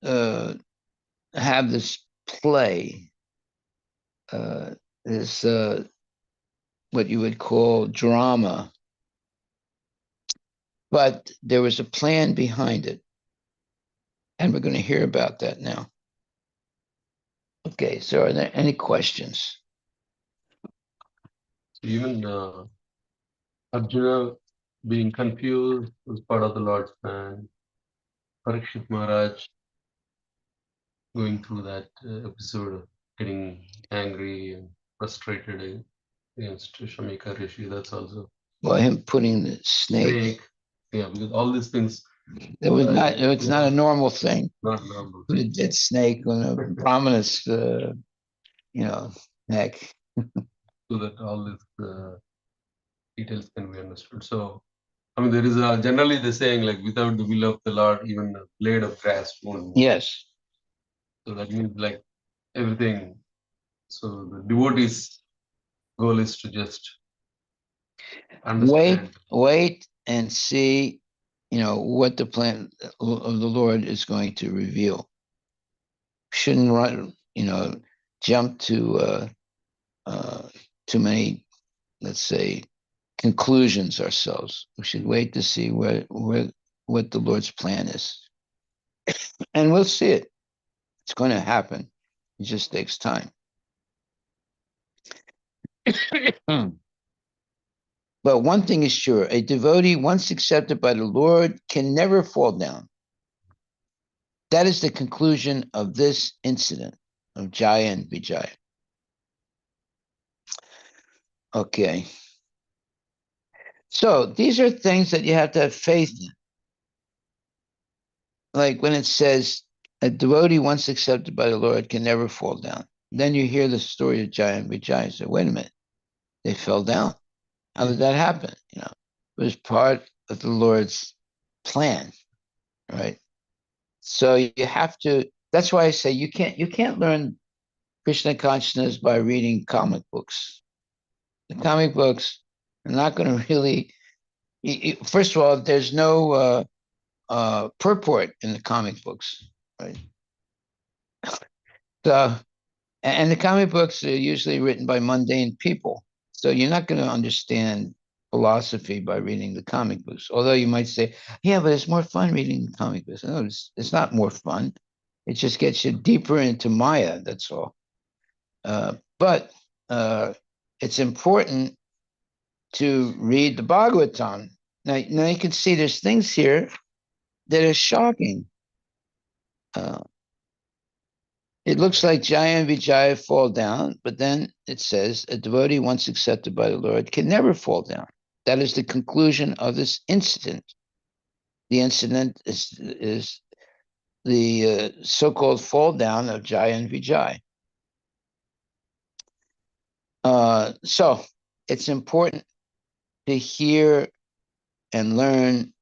have this play, this what you would call drama, but there was a plan behind it, and we're going to hear about that now. Okay, so are there any questions? Even Arjuna being confused was part of the Lord's plan. Parikshit Maharaj going through that episode of getting angry and frustrated against Shamika Rishi, that's also Well, him putting the snake. Yeah, because all these things. It was not. It's not a normal thing. Not normal. Put a dead snake on a brahmana's, neck. So that all these details can be understood. So, I mean, there is generally the saying like, without the will of the Lord, even a blade of grass won't. Yes. So that means like everything. So the devotee's goal is to just understand. Wait and see, what the plan of the Lord is going to reveal. Shouldn't run, jump to too many, let's say, conclusions ourselves. We should wait to see what the Lord's plan is, and we'll see it. It's going to happen. It just takes time. But one thing is sure, a devotee once accepted by the Lord can never fall down. That is the conclusion of this incident of Jaya and Vijaya. Okay. So these are things that you have to have faith in. Like when it says, a devotee once accepted by the Lord can never fall down. Then you hear the story of Jaya and Vijaya. So wait a minute, they fell down. How did that happen? It was part of the Lord's plan, right? So you have to. That's why I say you can't learn Krishna consciousness by reading comic books. The comic books are not going to really. First of all, there's no purport in the comic books, right? So, and the comic books are usually written by mundane people. So you're not going to understand philosophy by reading the comic books. Although you might say, yeah, but it's more fun reading the comic books. No, it's not more fun. It just gets you deeper into Maya, that's all. But it's important to read the Bhagavatam. Now you can see there's things here that are shocking. It looks like Jaya and Vijaya fall down, but then it says a devotee once accepted by the Lord can never fall down. That is the conclusion of this incident. The incident is the so-called fall down of Jaya and Vijaya. So it's important to hear and learn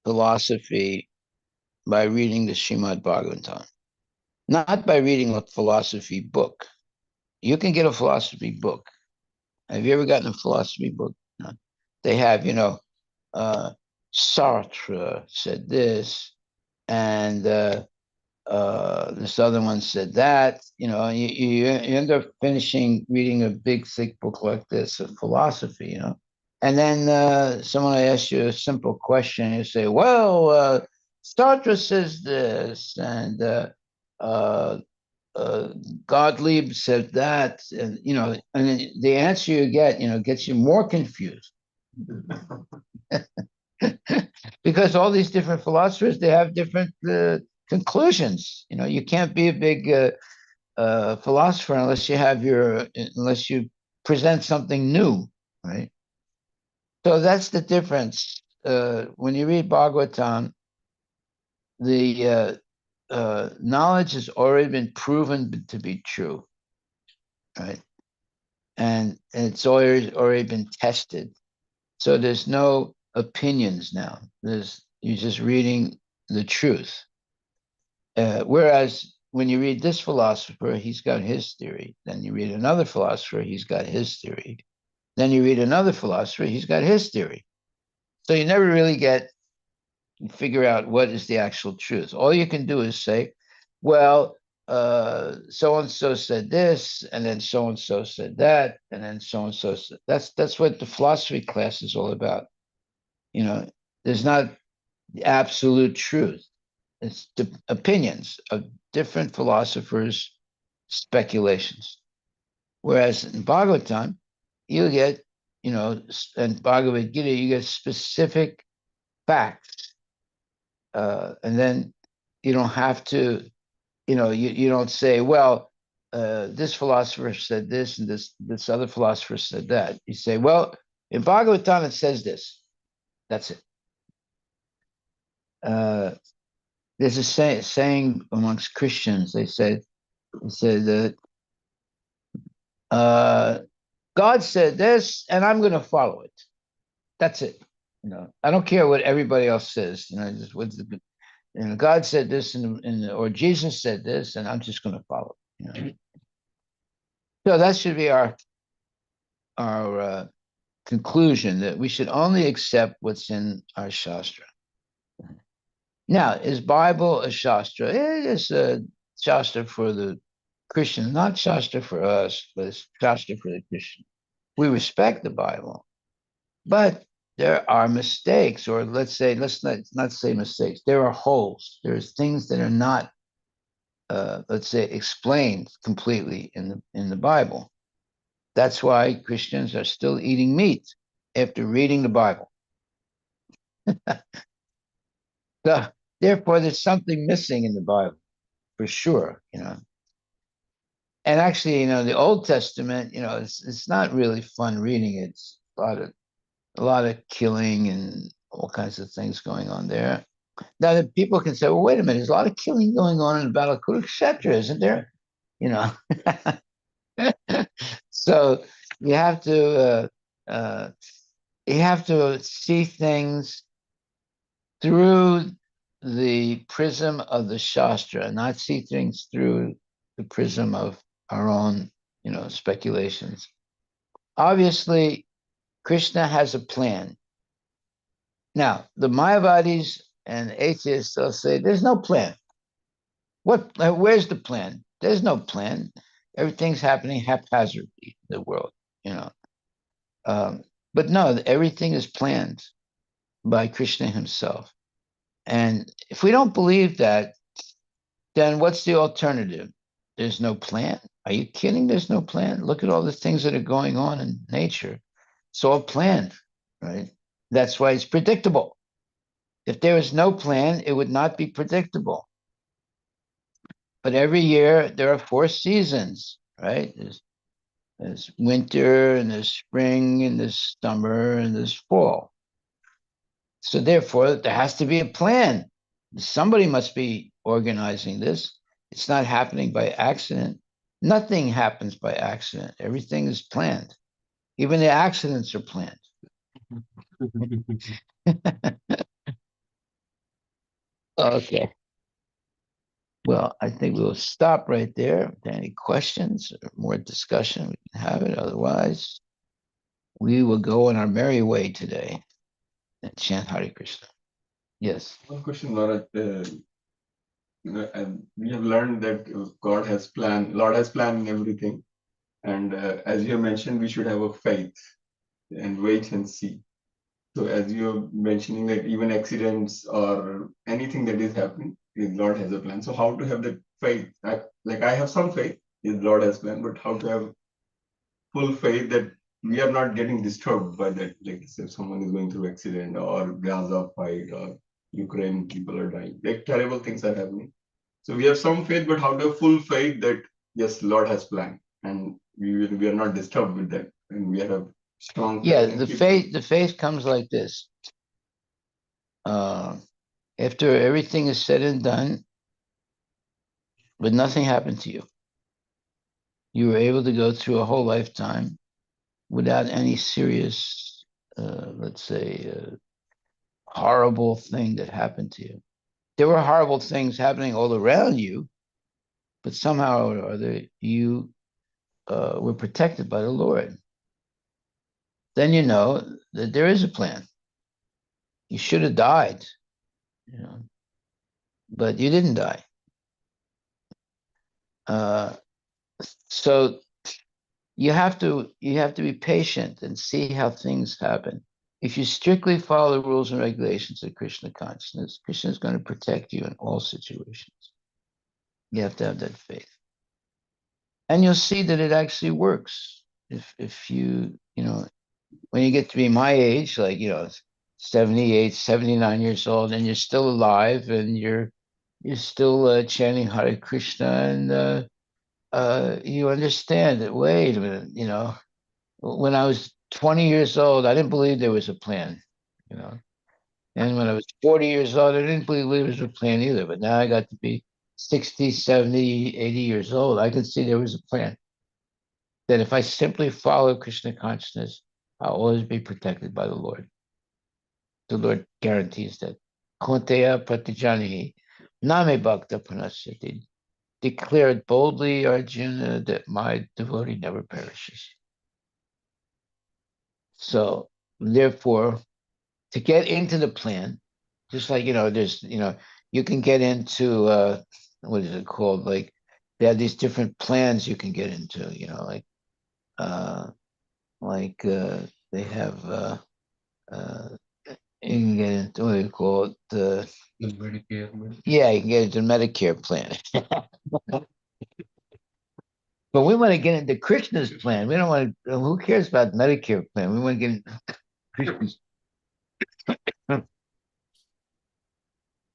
philosophy by reading the Srimad Bhagavatam, not by reading a philosophy book. You can get a philosophy book. Have you ever gotten a philosophy book? No. They have, Sartre said this, and this other one said that. You end up finishing reading a big, thick book like this of philosophy, And then someone asks you a simple question, you say, well, Sartre says this, and Gottlieb said that, and and the answer you get, gets you more confused. Because all these different philosophers, they have different conclusions. You can't be a big philosopher unless you present something new, right? So that's the difference. When you read Bhagavatam, the knowledge has already been proven to be true, right? And it's already been tested. So there's no opinions now. You're just reading the truth. Whereas when you read this philosopher, he's got his theory. Then you read another philosopher, he's got his theory. Then you read another philosopher, he's got his theory. So you never really figure out what is the actual truth. All you can do is say, well, so and so said this, and then so and so said that, and then so and so said that's what the philosophy class is all about. You know, there's not absolute truth. It's the opinions of different philosophers' speculations. Whereas in Bhagavatam, you get, and Bhagavad Gita, you get specific facts. And then you don't have to, you don't say, well, this philosopher said this and this other philosopher said that. You say, well, in Bhagavatam, it says this. That's it. There's a saying amongst Christians. They said that God said this, and I'm going to follow it. That's it. I don't care what everybody else says. Just what's the God said this, or Jesus said this, and I'm just going to follow. So that should be our conclusion, that we should only accept what's in our Shastra. Now, is Bible a Shastra? It is a Shastra for the Christian, not Shastra for us, but it's Shastra for the Christian. We respect the Bible, but there are mistakes, or let's not say mistakes. There are holes. There's things that are not, let's say, explained completely in the Bible. That's why Christians are still eating meat after reading the Bible. So, therefore, there's something missing in the Bible, for sure. And actually, the Old Testament, it's not really fun reading. It's a lot of killing and all kinds of things going on there. Now that people can say, well, wait a minute, there's a lot of killing going on in the Battle of Kurukshetra, isn't there? So you have to see things through the prism of the Shastra, not see things through the prism of our own, speculations. Obviously, Krishna has a plan. Now, the Mayavadis and atheists, they'll say, there's no plan. Where's the plan? There's no plan. Everything's happening haphazardly in the world, but no, everything is planned by Krishna himself. And if we don't believe that, then what's the alternative? There's no plan? Are you kidding? There's no plan? Look at all the things that are going on in nature. It's all planned, right? That's why it's predictable. If there was no plan, it would not be predictable. But every year there are 4 seasons, right? There's winter, and there's spring, and there's summer, and there's fall. So therefore, there has to be a plan. Somebody must be organizing this. It's not happening by accident. Nothing happens by accident. Everything is planned. Even the accidents are planned. Okay. Well, I think we'll stop right there. If there are any questions or more discussion, we can have it. Otherwise, we will go on our merry way today and chant Hare Krishna. Yes. One question, Maharaj. And we have learned that Lord has planned everything. And as you mentioned, we should have a faith and wait and see. So as you're mentioning that even accidents or anything that is happening, Lord has a plan. So how to have that faith? I have some faith, Lord has plan, but how to have full faith that we are not getting disturbed by that? Like if someone is going through accident or Gaza fight or Ukraine people are dying, like terrible things are happening. So we have some faith, but how to have full faith that yes, Lord has planned, and we are not disturbed with that, and we have strong faith. Yeah, the faith comes like this. After everything is said and done, but nothing happened to you, you were able to go through a whole lifetime without any serious, let's say, horrible thing that happened to you. There were horrible things happening all around you, but somehow or other you were protected by the Lord. Then you know that there is a plan. You should have died, but you didn't die. So you have to be patient and see how things happen. If you strictly follow the rules and regulations of Krishna consciousness, Krishna is going to protect you in all situations. You have to have that faith. And you'll see that it actually works. If you when you get to be my age, like, 78, 79 years old, and you're still alive and you're still chanting Hare Krishna, and you understand that, wait a minute, when I was 20 years old, I didn't believe there was a plan, you know. And when I was 40 years old, I didn't believe there was a plan either. But now I got to be 60, 70, 80 years old. I could see there was a plan. That if I simply follow Krishna consciousness, I'll always be protected by the Lord. The Lord guarantees that. Konteya pratijanihi, name bhakta pranasati. Declare it boldly, Arjuna, that my devotee never perishes. So, therefore, to get into the plan, just like, there's, you can get into, what is it called? Like, they have these different plans you can get into, they have, you can get into, what do you call it? The Medicare. Yeah, you can get into Medicare plan. But we want to get into Krishna's plan. We don't want to, who cares about Medicare plan? We want to get into Krishna's.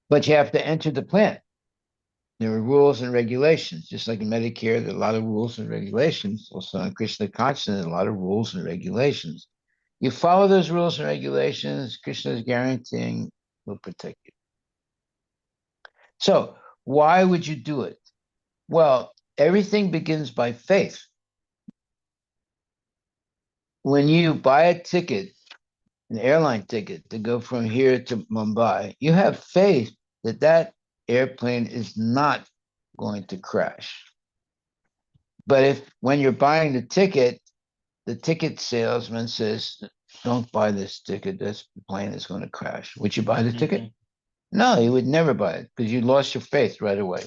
But you have to enter the plan. There are rules and regulations, just like in Medicare, there are a lot of rules and regulations. Also in Krishna consciousness, a lot of rules and regulations. You follow those rules and regulations, Krishna is guaranteeing will protect you. So why would you do it? Well, everything begins by faith. When you buy a ticket, an airline ticket to go from here to Mumbai, you have faith that that airplane is not going to crash. But if when you're buying the ticket salesman says, don't buy this ticket, this plane is going to crash, would you buy the ticket? No, you would never buy it because you lost your faith right away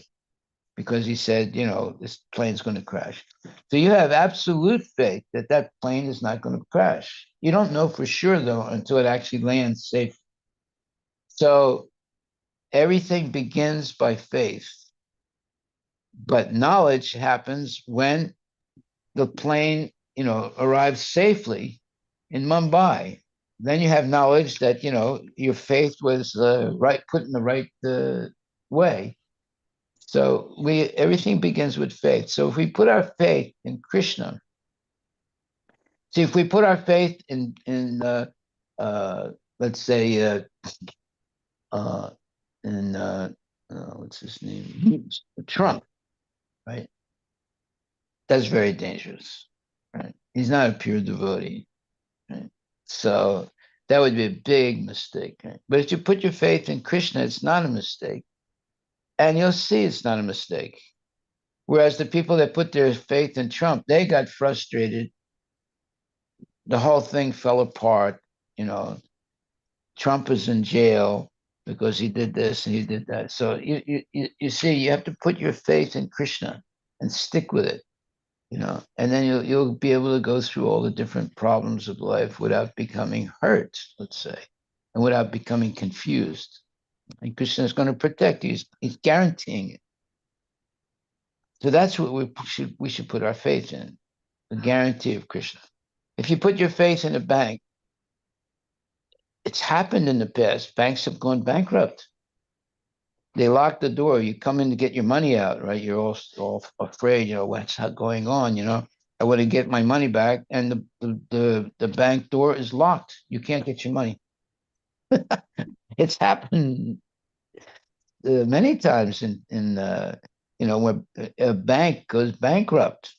because he said, this plane's going to crash. So you have absolute faith that that plane is not going to crash. You don't know for sure, though, until it actually lands safe. So everything begins by faith. But knowledge happens when the plane, arrives safely in Mumbai. Then you have knowledge that, your faith was right, put in the right way. So everything begins with faith. So if we put our faith in Krishna, see, if we put our faith in let's say, what's his name? Trump, right? That's very dangerous, right? He's not a pure devotee, right? So that would be a big mistake, right? But if you put your faith in Krishna, it's not a mistake. And you'll see it's not a mistake. Whereas the people that put their faith in Trump, they got frustrated. The whole thing fell apart. Trump is in jail because he did this and he did that. So you see, you have to put your faith in Krishna and stick with it, and then you'll be able to go through all the different problems of life without becoming hurt, let's say, and without becoming confused. And Krishna is going to protect you. He's guaranteeing it. So that's what we should put our faith in, the guarantee of Krishna. If you put your faith in a bank, it's happened in the past. Banks have gone bankrupt. They lock the door. You come in to get your money out, right? You're all afraid, what's going on, I want to get my money back, and the bank door is locked. You can't get your money. It's happened many times in when a bank goes bankrupt.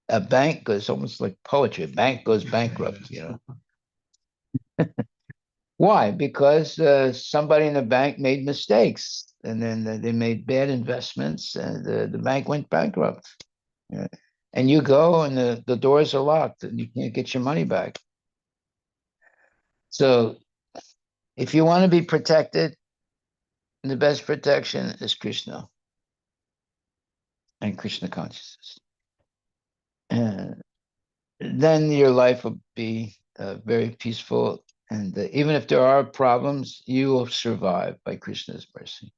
A bank goes almost like poetry. A bank goes bankrupt. Why? Because somebody in the bank made mistakes, and then they made bad investments, and the bank went bankrupt. Yeah. And you go, and the doors are locked, and you can't get your money back. So If you want to be protected, the best protection is Krishna and Krishna consciousness. And then your life will be very peaceful. And even if there are problems, you will survive by Krishna's mercy.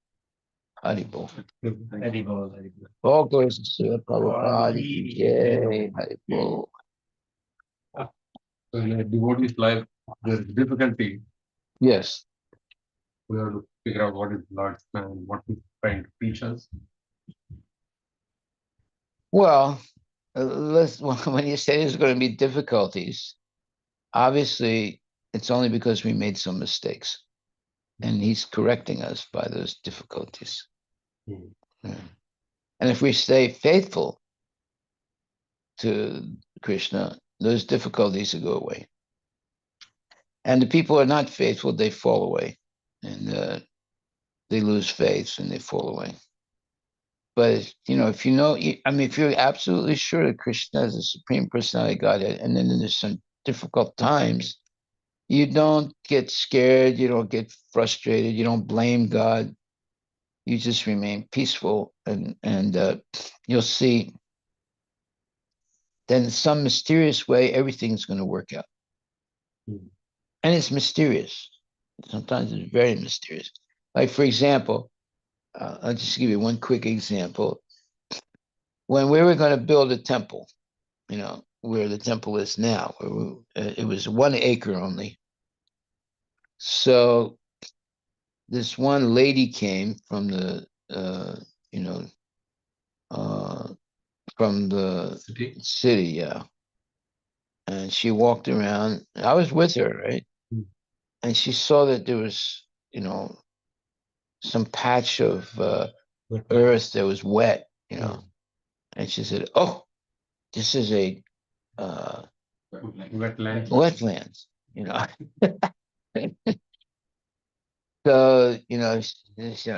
Haribol. Harivilas, Harivilas. All glories to Srila Prabhupada. Yay, Haribol. So in a devotee's life, there's difficulty. Yes. We have to figure out what is Lord's plan, what He's trying to teach us. Well, when you say there's going to be difficulties, obviously it's only because we made some mistakes, and He's correcting us by those difficulties. Hmm. Yeah. And if we stay faithful to Krishna, those difficulties will go away. And the people who are not faithful, they fall away, and they lose faith and they fall away. But if you know, if you're absolutely sure that Krishna is the Supreme Personality of Godhead, and then there's some difficult times, you don't get scared, you don't get frustrated, you don't blame God. You just remain peaceful, and you'll see. Then in some mysterious way, everything's going to work out, and it's mysterious. Sometimes it's very mysterious. Like, for example, I'll just give you one quick example. When we were going to build a temple, where the temple is now, it was 1 acre only. So this one lady came from the, from the city, yeah. And she walked around. I was with her, right? Hmm. And she saw that there was, some patch of earth that was wet, and she said, "Oh, this is a wetlands." So,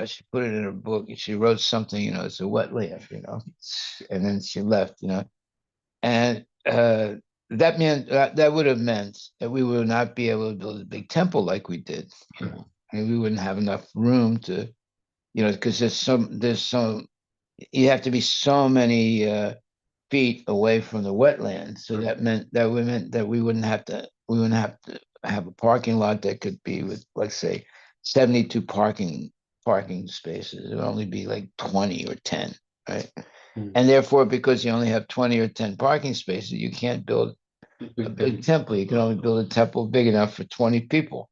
she put it in her book, and she wrote something, it's a wetland, and then she left, and that meant that would have meant that we would not be able to build a big temple like we did, and we wouldn't have enough room to, because there's some, you have to be so many feet away from the wetland. So that meant that we wouldn't have to have a parking lot that could be with, let's say, 72 parking spaces. It would only be like 20 or 10, right? And therefore, because you only have 20 or 10 parking spaces, you can't build a big temple. You can only build a temple big enough for 20 people.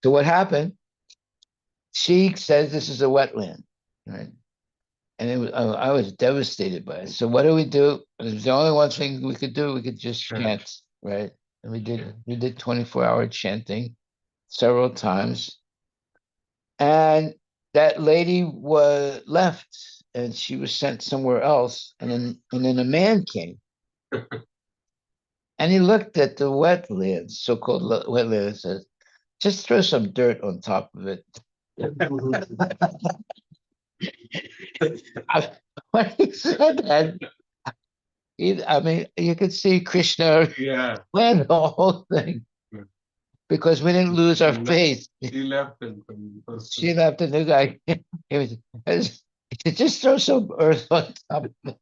So what happened? She says this is a wetland, right? And I was devastated by it. So what do? It was the only one thing we could do. We could just chant, right? And we did 24-hour chanting several times. And that lady was left, and she was sent somewhere else. And then a man came, and he looked at the wetlands, so-called wetlands, and says, "Just throw some dirt on top of it." When he said that, you could see Krishna plan the whole thing, because we didn't lose our faith. She left and She left, and the guy, he said, "Just throw some earth on top of it."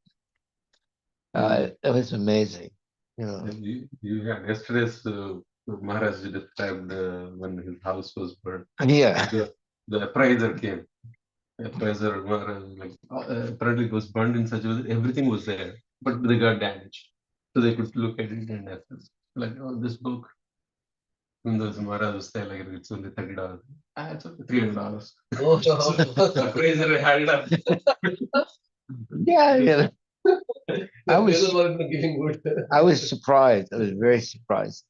It was amazing. Yesterday's Maharaj described when his house was burned. Yeah. The appraiser came. Appraiser Maharaj, apparently it was burned in such a way that everything was there, but they got damaged. So they could look at it and assess. This book. And those Maharaj was there, it's only $30. It's only $300. Appraiser had it up. Yeah. I I was surprised. I was very surprised.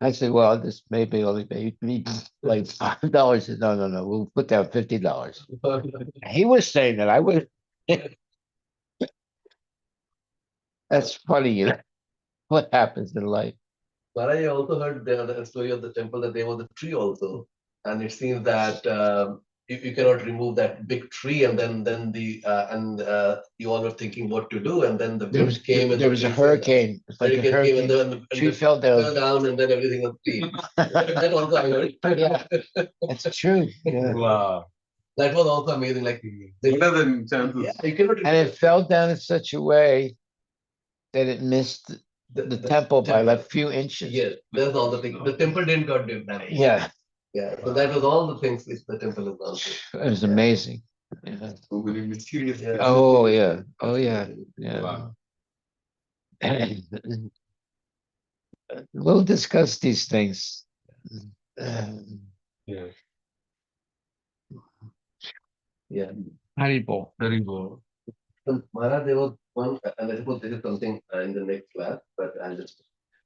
I said, "Well, this maybe only maybe like $5." He said, No, we'll put down $50. He was saying that. I would. That's funny, what happens in life. But I also heard the story of the temple that there was a tree also, and it seems that you cannot remove that big tree, and then you all were thinking what to do, and then the wind came, and there was a tree fell down. hurricane. It's like a Hurricane came, hurricane. and Tree the fell fell down. down, and then everything was clean. That also I heard. Yeah, that's true. Yeah. Wow. That was also amazing. Like What are the chances? yeah, you cannot. And it fell down in such a way that it missed the temple by like a few inches. Yes, that's all the things. The temple didn't got damaged. Yeah, Yeah, so that was all the things which the temple has gone through. it was amazing. Yeah. So very mysterious. Yeah. Oh yeah. Oh yeah. Yeah. Wow. We'll discuss these things. Yeah. Yeah. Haribo. Very well. So Maharaj, there was one, and I suppose this is something in the next class, but I'll just.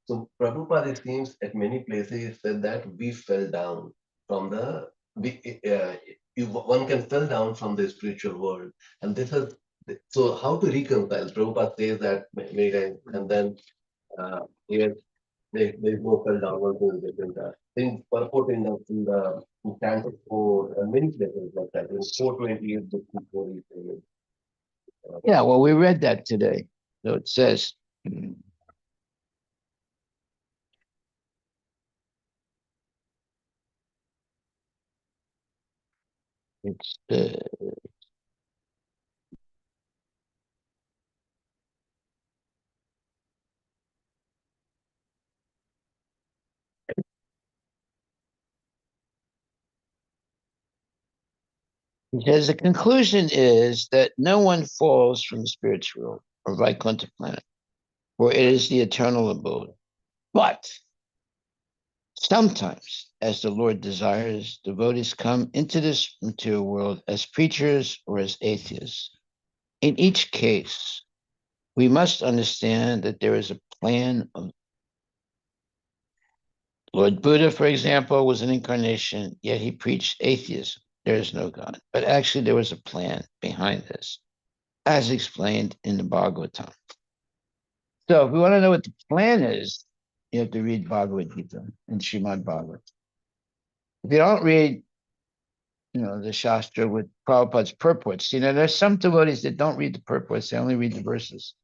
So Prabhupada, it seems at many places he said that we fell down from the, one can fell down from the spiritual world. And this is, so how to reconcile? Prabhupada says that many times, and then here there is no fell down, one thing is different. Things purport in Canto 4 and many places like that. In 420 is the 4 Yeah, well, we read that today. So it says, it's because the conclusion is that no one falls from the spiritual or Vaikuntha planet, for it is the eternal abode. But sometimes, as the Lord desires, devotees come into this material world as preachers or as atheists. In each case, we must understand that there is a plan of Lord Buddha, for example, was an incarnation, yet he preached atheism. There is no God. But actually, there was a plan behind this, as explained in the Bhagavatam. So if we want to know what the plan is, you have to read Bhagavad Gita and Srimad Bhagavatam. If you don't read, the Shastra with Prabhupada's purports, there's some devotees that don't read the purports, they only read the verses.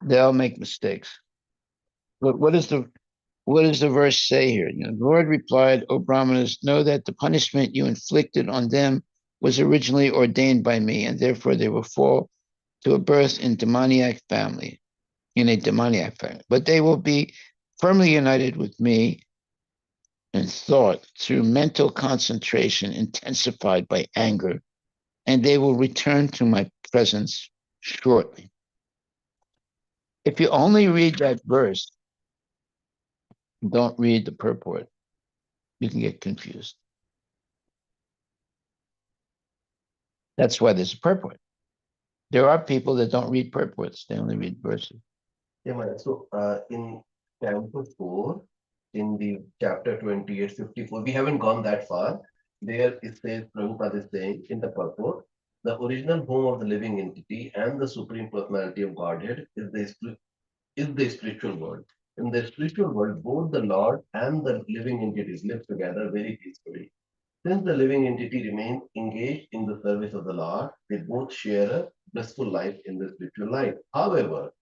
They'll make mistakes. But what does the verse say here? The Lord replied, O Brahmanas, know that the punishment you inflicted on them was originally ordained by me, and therefore they will fall to a birth in a demoniac family. But they will be firmly united with me in thought through mental concentration intensified by anger, and they will return to my presence shortly. If you only read that verse, don't read the purport, you can get confused. That's why there's a purport. There are people that don't read purports, they only read verses. Yeah, Maharaj. So in Canto 4, in the chapter 28, 54, we haven't gone that far. There it says, Prabhupada is saying in the purport, the original home of the living entity and the supreme personality of Godhead is the spiritual world. In the spiritual world, both the Lord and the living entities live together very peacefully. Since the living entity remains engaged in the service of the Lord, they both share a blissful life in the spiritual life. However,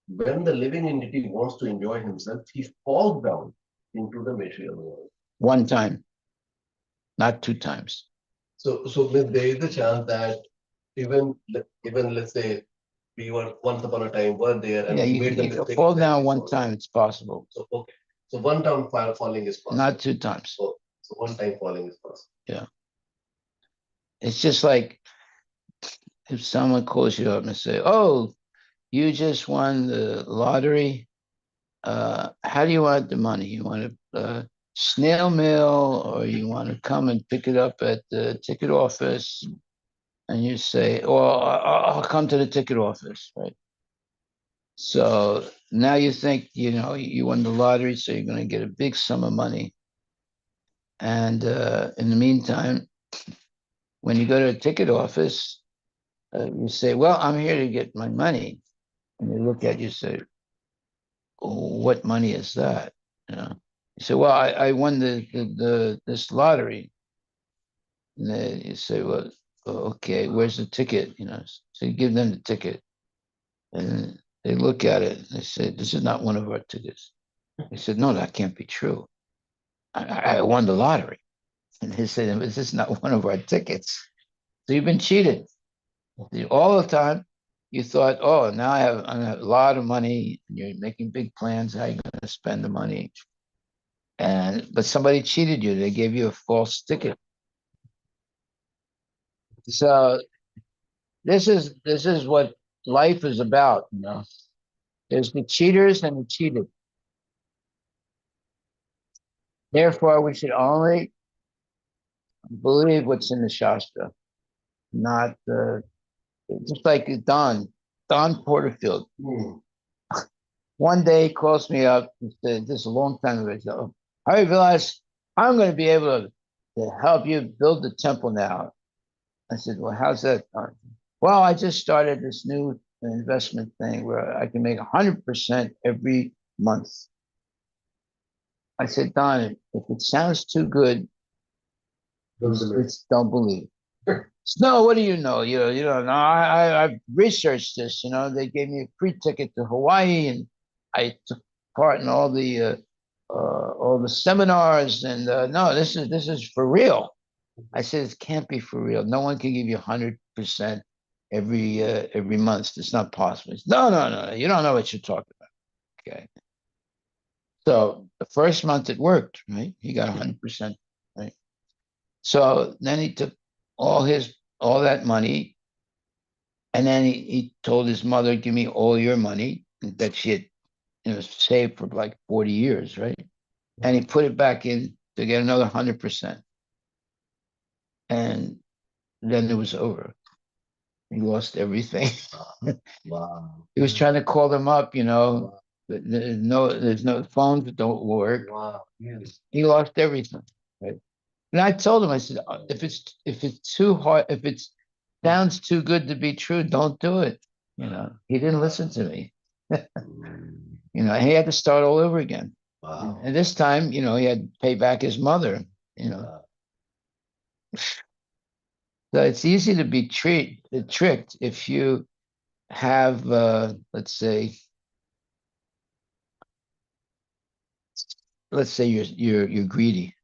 when the living entity wants to enjoy himself, he falls down into the material world. One time, not two times. So there is a chance that even let's say we were once upon a time were there and Yeah, we you made the can mistake. fall down one time, it's possible. So okay, so one time falling is possible. Not two times. So one time falling is possible. Yeah. It's just like if someone calls you up and say, oh, you just won the lottery. How do you want the money? You want a snail mail, or you want to come and pick it up at the ticket office? And you say, well, I'll come to the ticket office, right? So now you think, you won the lottery, so you're going to get a big sum of money. And in the meantime, when you go to a ticket office, you say, well, I'm here to get my money. And they look at you and say, oh, what money is that? You say, well, I won this lottery. And then you say, well, okay, where's the ticket? You know, so you give them the ticket, and they look at it and they say, this is not one of our tickets. They said, no, that can't be true. I won the lottery. And they said, this is not one of our tickets. So you've been cheated. All the time you thought, oh, now I have a lot of money. And you're making big plans how you're going to spend the money. But somebody cheated you. They gave you a false ticket. So this is what life is about, you know. There's the cheaters and the cheated. Therefore, we should only believe what's in the Shastra, not just like Don Porterfield. One day he calls me up and said, this is a long time ago. He said, oh, Harivilas, I'm going to be able to help you build the temple now. I said, well, how's that done? Well, I just started this new investment thing where I can make 100% every month. I said, Don, if it sounds too good, don't believe. No, what do you know? You don't know. I've researched this. You know, they gave me a free ticket to Hawaii, and I took part in all the seminars. And no, this is for real. I said it can't be for real. No one can give you 100% every month. It's not possible. No. You don't know what you're talking about. Okay. So the first month it worked, right? He got 100%, right? So then he took all that money, and then he told his mother, give me all your money that she had, saved for like 40 years, right? And he put it back in to get another 100%. And then it was over. He lost everything. Wow. He was trying to call them up, but there's no phones that don't work. Wow. Yes. He lost everything, right? And I told him, I said, if it's too hard, if it sounds too good to be true, don't do it. He didn't listen to me. He had to start all over again. Wow. And this time, he had to pay back his mother. Wow. So it's easy to be tricked if you have, let's say you're greedy.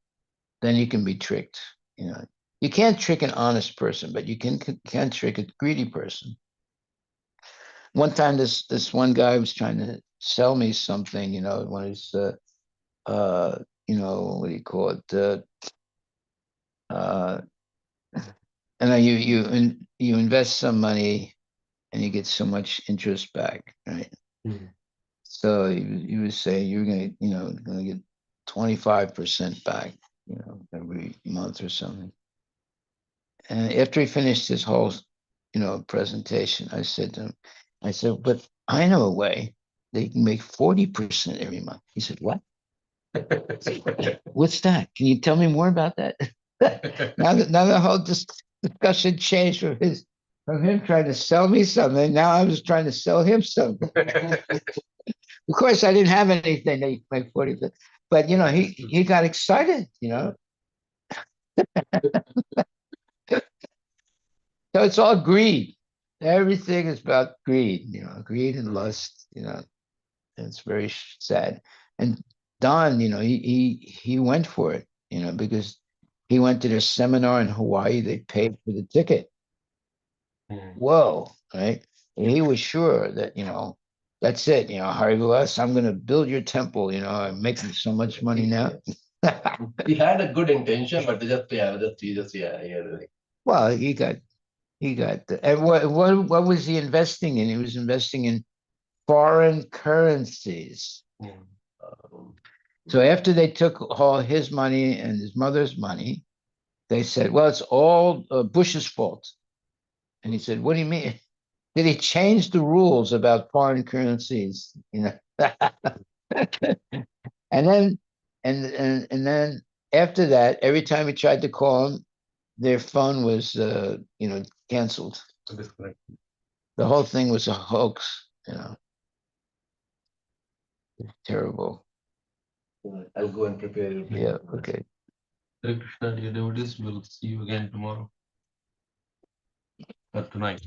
Then you can be tricked. You can't trick an honest person, but you can trick a greedy person. One time, this one guy was trying to sell me something. One of his, what do you call it? And then you invest some money, and you get so much interest back, right? Mm-hmm. So he was saying you're gonna get 25% back, every month or something. And after he finished his whole, presentation, I said to him, but I know a way they can make 40% every month. He said, what? What's that? Can you tell me more about that? now the whole discussion changed from him trying to sell me something. Now I was trying to sell him something. Of course, I didn't have anything that you could make 40%, but he got excited. So it's all greed. Everything is about greed. Greed and lust. It's very sad. And Don, he went for it. Because he went to their seminar in Hawaii. They paid for the ticket. Whoa, right? And he was sure that, that's it. Harivilas, I'm going to build your temple. I'm making so much money now. He had a good intention, but Well, he got and what was he investing in? He was investing in foreign currencies. So after they took all his money and his mother's money, they said, well, it's all Bush's fault. And he said, what do you mean? Did he change the rules about foreign currencies? And then and then after that, every time he tried to call him, their phone was canceled. The whole thing was a hoax. Terrible. I'll go and prepare. Yeah. Okay. Hare Krishna, dear devotees. We'll see you again tomorrow or tonight.